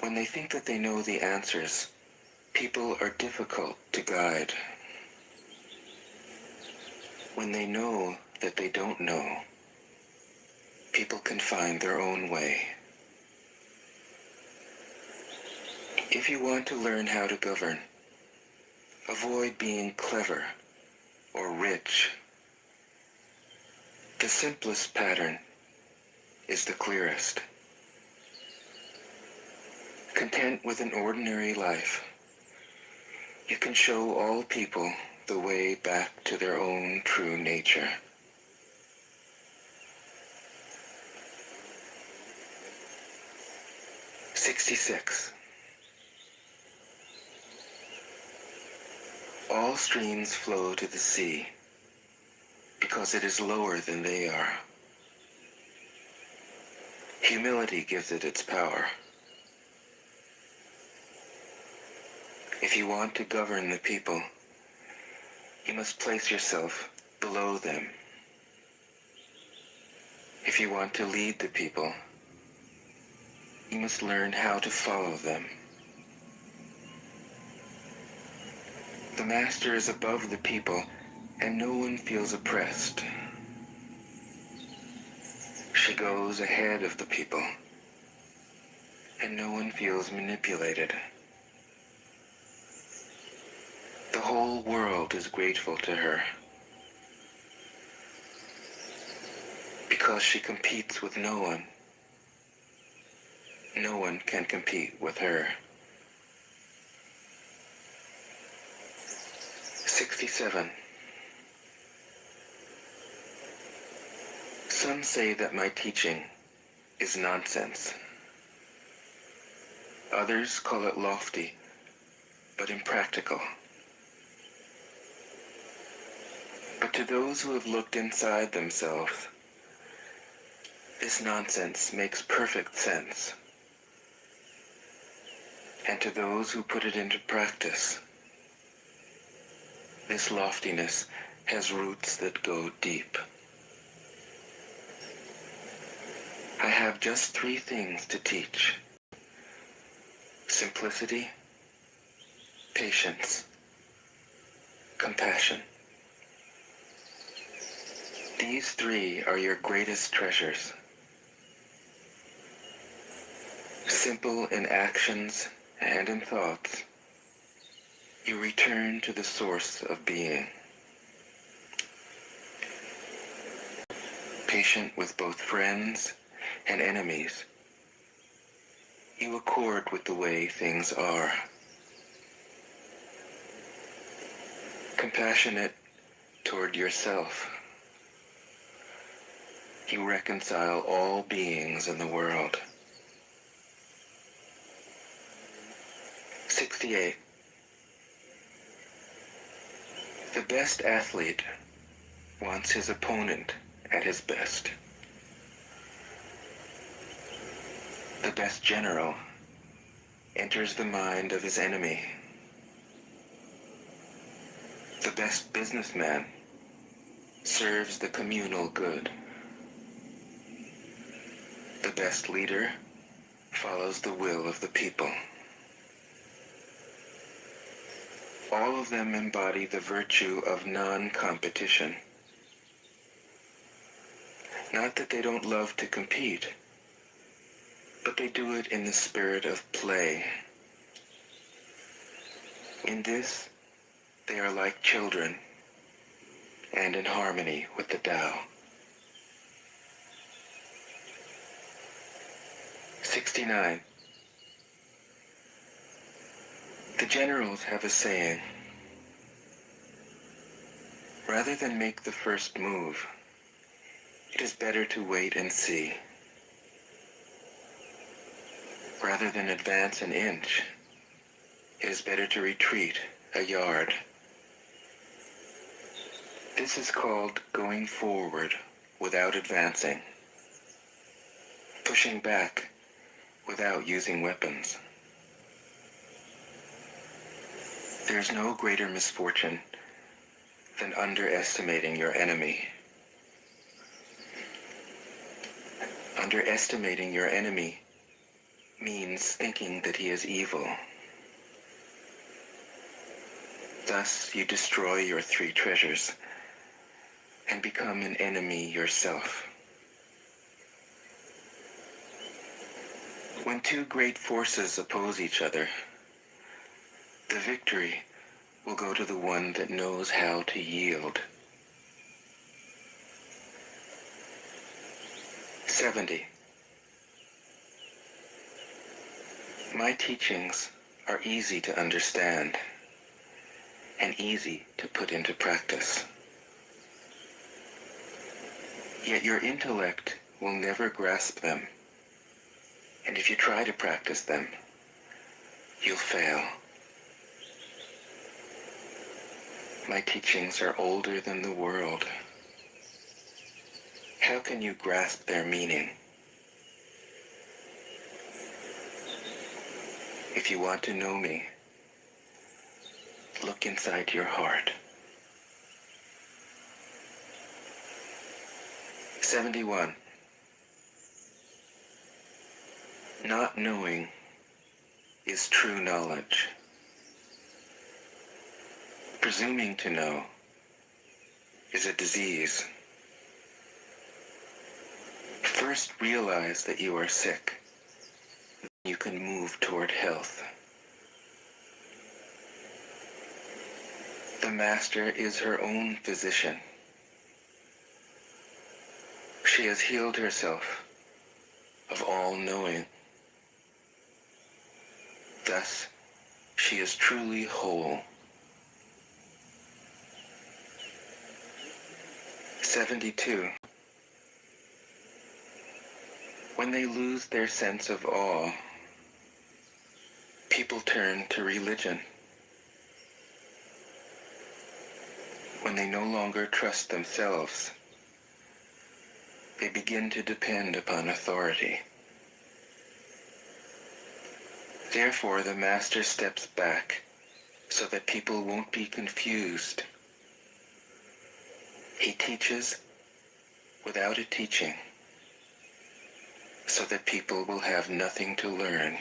When they think that they know the answers, people are difficult to guide. When they know that they don't know, people can find their own way. If you want to learn how to govern, avoid being clever or rich. The simplest pattern is the clearest. Content with an ordinary life, you can show all people the way back to their own true nature. '66. All streams flow to the sea because it is lower than they are. Humility gives it its power. If you want to govern the people, you must place yourself below them. If you want to lead the people, you must learn how to follow them. The master is above the people, and no one feels oppressed. She goes ahead of the people, and no one feels manipulated. The whole world is grateful to her, because she competes with no one. No one can compete with her. 67. Some say that my teaching is nonsense. Others call it lofty but impractical. But to those who have looked inside themselves, this nonsense makes perfect sense. And to those who put it into practice, this loftiness has roots that go deep. I have just 3 things to teach: simplicity, patience, compassion. These 3 are your greatest treasures. Simple in actions and in thoughts, you return to the source of being. Patient with both friends and enemies, you accord with the way things are. Compassionate toward yourself, you reconcile all beings in the world. 68. The best athlete wants his opponent at his best. The best general enters the mind of his enemy. The best businessman serves the communal good. The best leader follows the will of the people. All of them embody the virtue of non-competition. Not that they don't love to compete, but they do it in the spirit of play. In this, they are like children, and in harmony with the Tao. 69. The generals have a saying: rather than make the first move, it is better to wait and see. Rather than advance an inch, it is better to retreat a yard. This is called going forward without advancing, pushing back without using weapons. There is no greater misfortune than underestimating your enemy. Underestimating your enemy means thinking that he is evil. Thus, you destroy your 3 treasures and become an enemy yourself. When 2 great forces oppose each other, the victory will go to the one that knows how to yield. 70. My teachings are easy to understand and easy to put into practice. Yet your intellect will never grasp them, and if you try to practice them, you'll fail. My teachings are older than the world. How can you grasp their meaning? If you want to know me, look inside your heart. 71. Not knowing is true knowledge. Presuming to know is a disease. First realize that you are sick. You can move toward health. The master is her own physician. She has healed herself of all knowing. Thus, she is truly whole. 72. When they lose their sense of awe, people turn to religion. When they no longer trust themselves, they begin to depend upon authority. Therefore, the master steps back so that people won't be confused. He teaches without a teaching, so that people will have nothing to learn.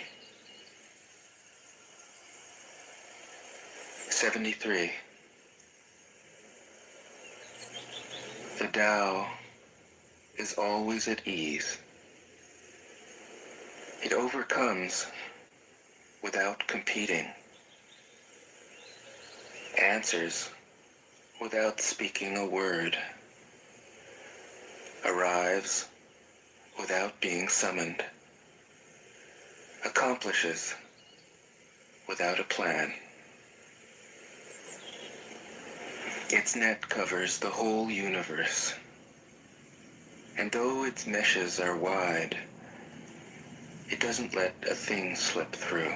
73. The Tao is always at ease. It overcomes without competing, answers without speaking a word, arrives without being summoned, accomplishes without a plan. Its net covers the whole universe, and though its meshes are wide, it doesn't let a thing slip through.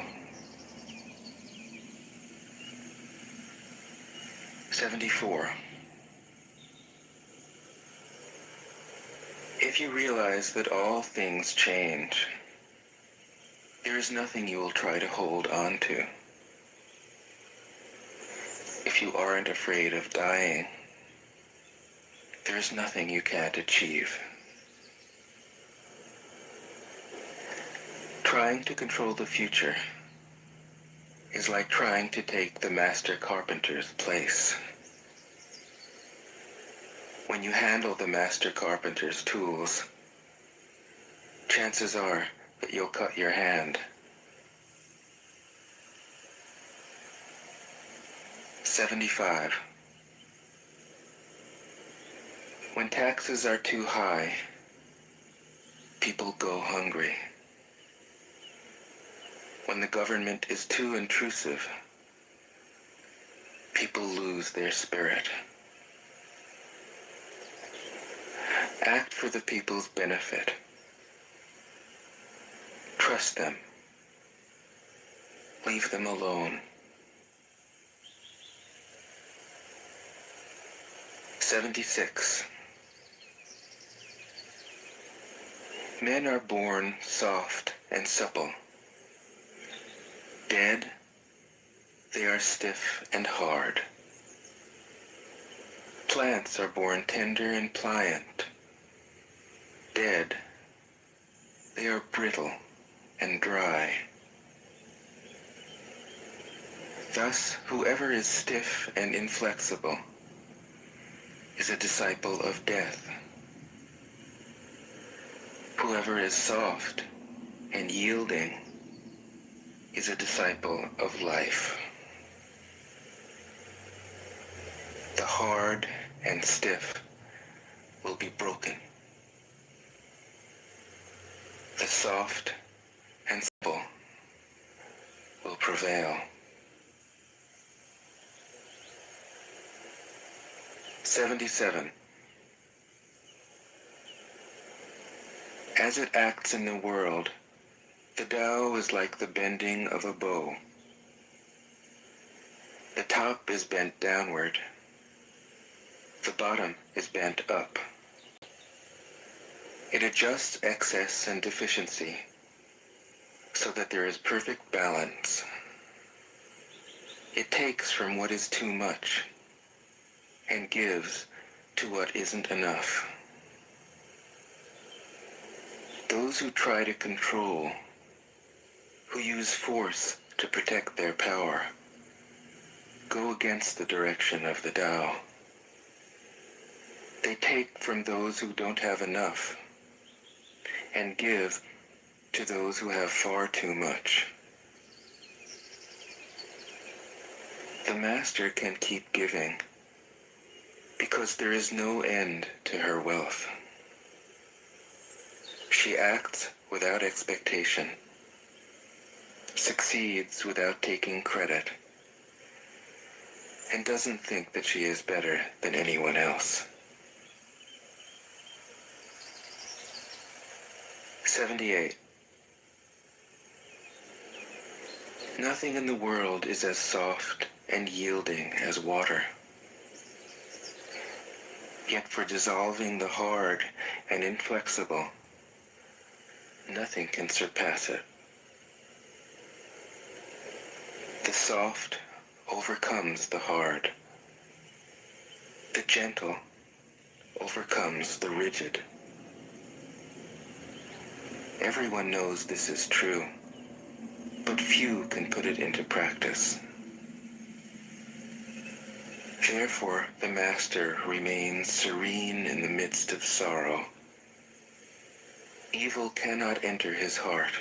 74. If you realize that all things change, there is nothing you will try to hold on to. If you aren't afraid of dying, there is nothing you can't achieve. Trying to control the future is like trying to take the master carpenter's place. When you handle the master carpenter's tools, chances are that you'll cut your hand. 75. When taxes are too high, people go hungry. When the government is too intrusive, people lose their spirit. Act for the people's benefit. Trust them. Leave them alone. 76. Men are born soft and supple. Dead, they are stiff and hard. Plants are born tender and pliant. Dead, they are brittle and dry. Thus, whoever is stiff and inflexible is a disciple of death. Whoever is soft and yielding is a disciple of life. The hard and stiff will be broken. The soft and supple will prevail. 77. As it acts in the world, the Tao is like the bending of a bow. The top is bent downward. The bottom is bent up. It adjusts excess and deficiency so that there is perfect balance. It takes from what is too much and gives to what isn't enough. Those who try to control, who use force to protect their power, go against the direction of the Tao. They take from those who don't have enough and give to those who have far too much. The master can keep giving because there is no end to her wealth. She acts without expectation, succeeds without taking credit, and doesn't think that she is better than anyone else. 78. Nothing in the world is as soft and yielding as water. Yet for dissolving the hard and inflexible, nothing can surpass it. The soft overcomes the hard. The gentle overcomes the rigid. Everyone knows this is true, but few can put it into practice. Therefore, the master remains serene in the midst of sorrow. Evil cannot enter his heart,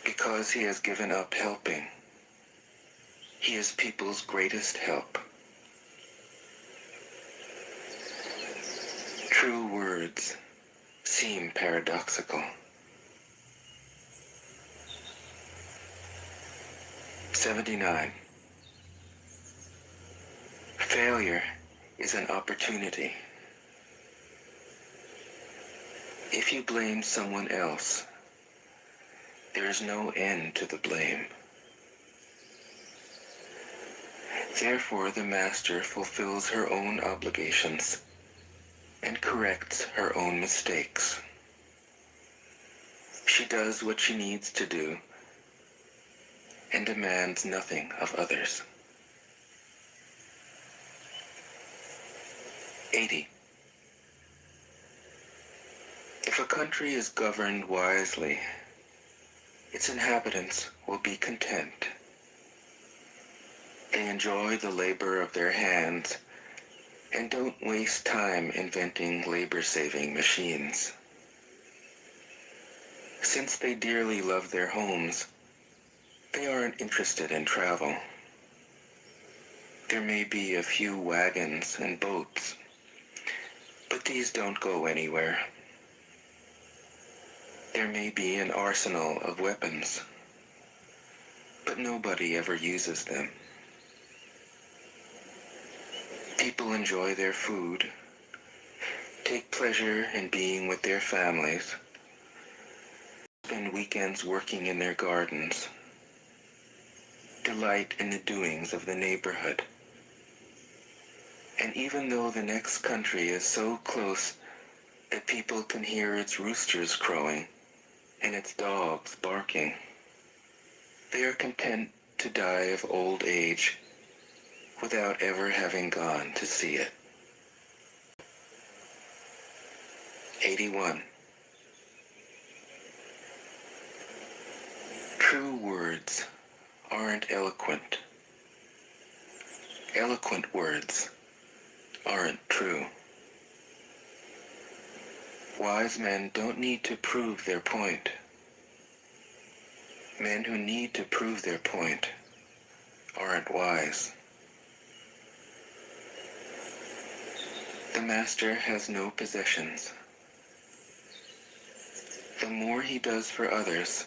because he has given up helping. He is people's greatest help. True words seem paradoxical. 79. Failure is an opportunity. If you blame someone else, there is no end to the blame. Therefore, the master fulfills her own obligations and corrects her own mistakes. She does what she needs to do and demands nothing of others. 80. If a country is governed wisely, its inhabitants will be content. They enjoy the labor of their hands and don't waste time inventing labor-saving machines. Since they dearly love their homes, they aren't interested in travel. There may be a few wagons and boats, but these don't go anywhere. There may be an arsenal of weapons, but nobody ever uses them. People enjoy their food, take pleasure in being with their families, spend weekends working in their gardens, delight in the doings of the neighborhood. And even though the next country is so close that people can hear its roosters crowing and its dogs barking, they are content to die of old age without ever having gone to see it. 81. True words aren't eloquent. Eloquent words aren't true. Wise men don't need to prove their point. Men who need to prove their point aren't wise. The master has no possessions. The more he does for others,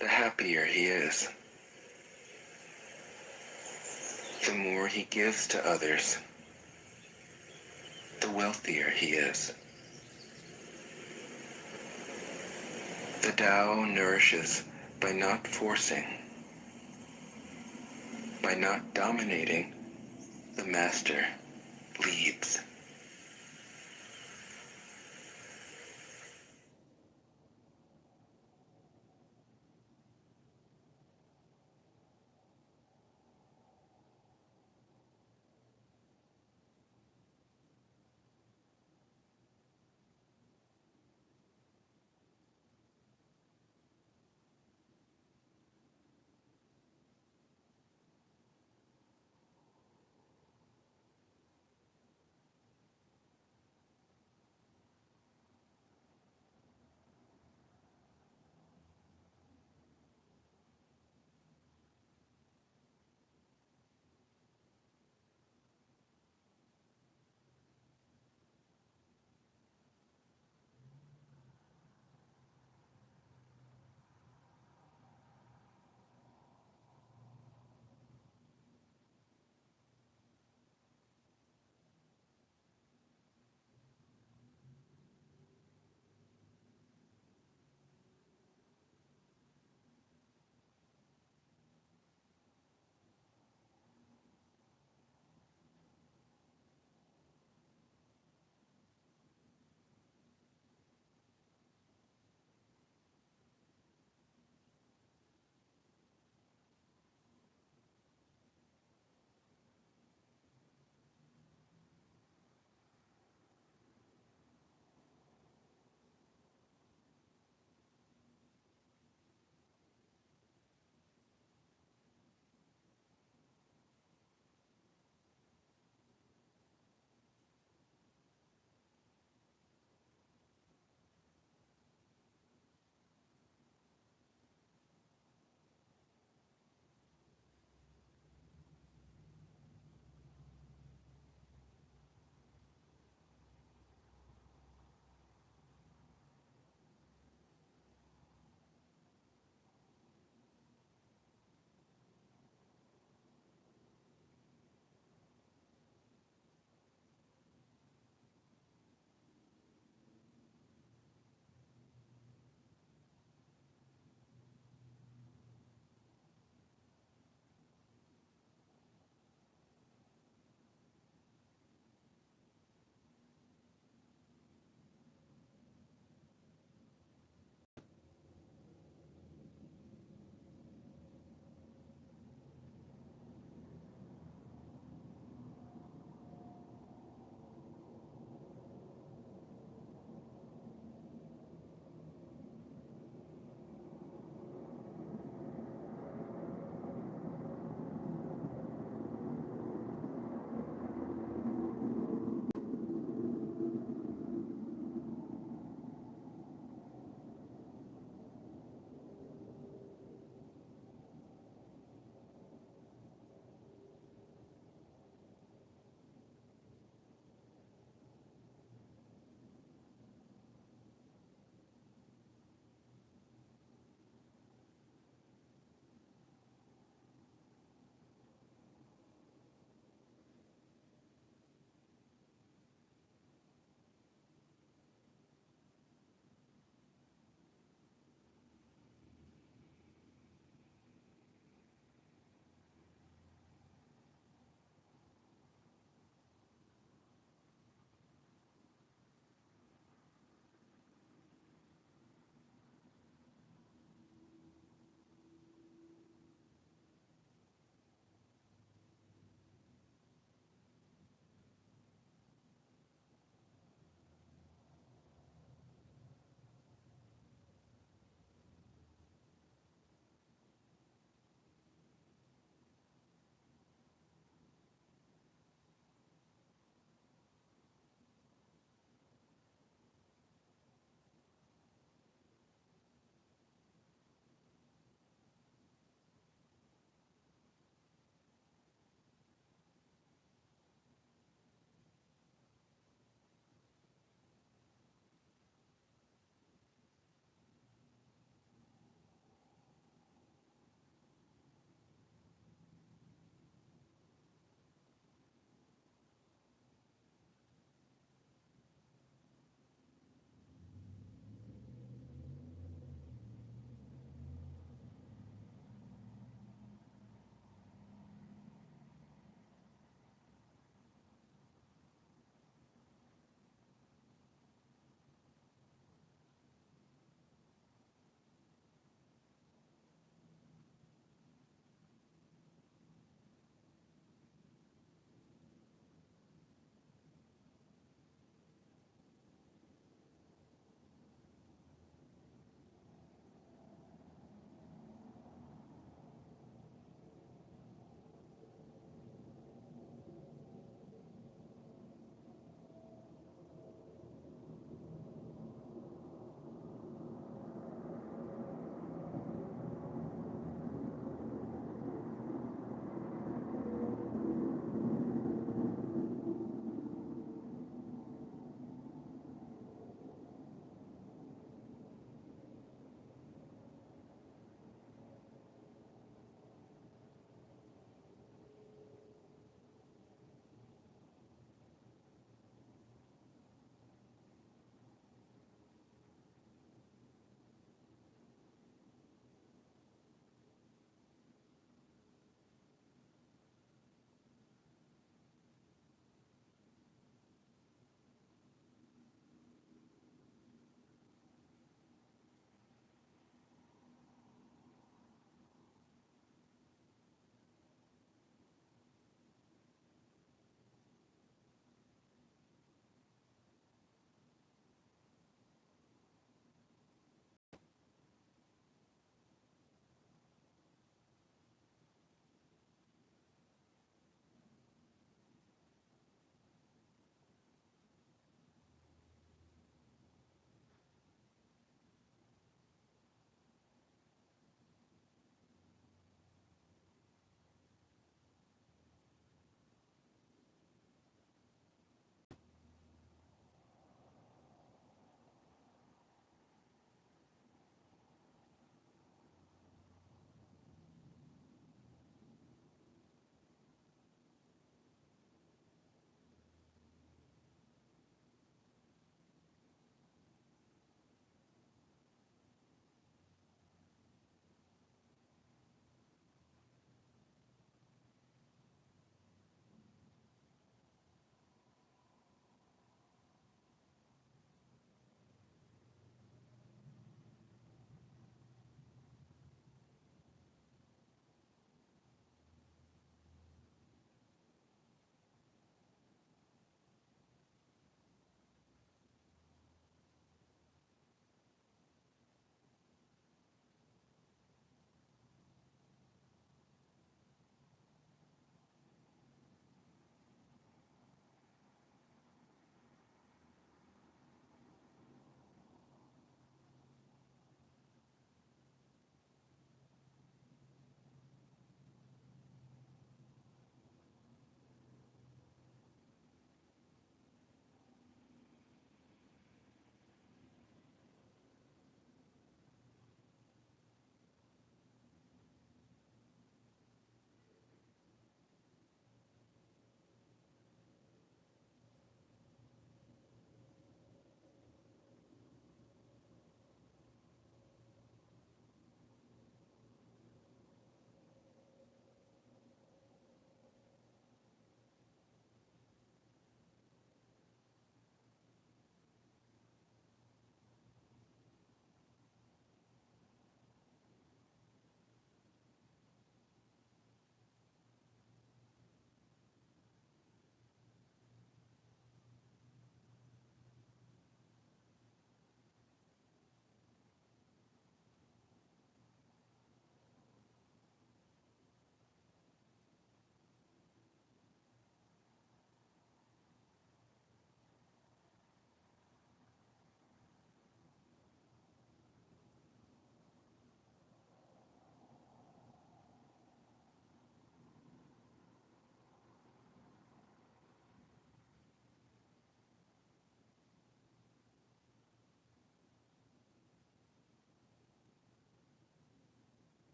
the happier he is. The more he gives to others, the wealthier he is. The Tao nourishes by not forcing, by not dominating. The master leads.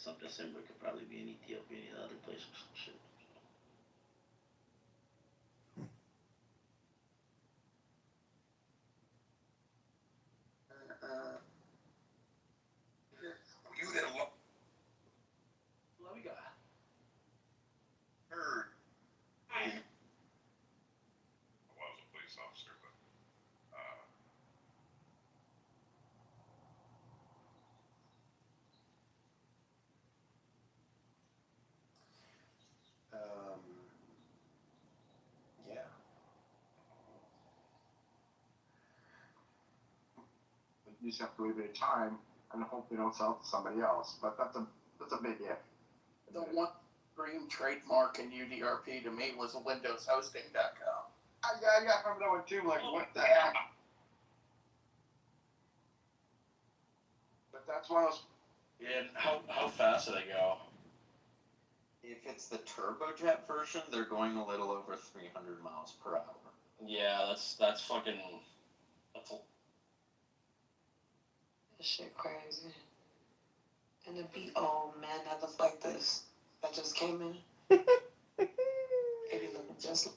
something similar could probably be in Ethiopia, any other place or some shit. You that lo- What we got? heard. I was a police officer, but Yeah. You just have to leave it a time and hope they don't sell it to somebody else. But that's a big if. The one dream trademark in UDRP to me was WindowsHosting.com. I remember that one too. Like, what the heck? But that's one of those. Yeah, how fast do they go? If it's the turbojet version, they're going a little over 300 miles per hour. Yeah, that's fucking. That's a, This shit crazy. And the beat, oh man, that looks like this. That just came in. It be looking just like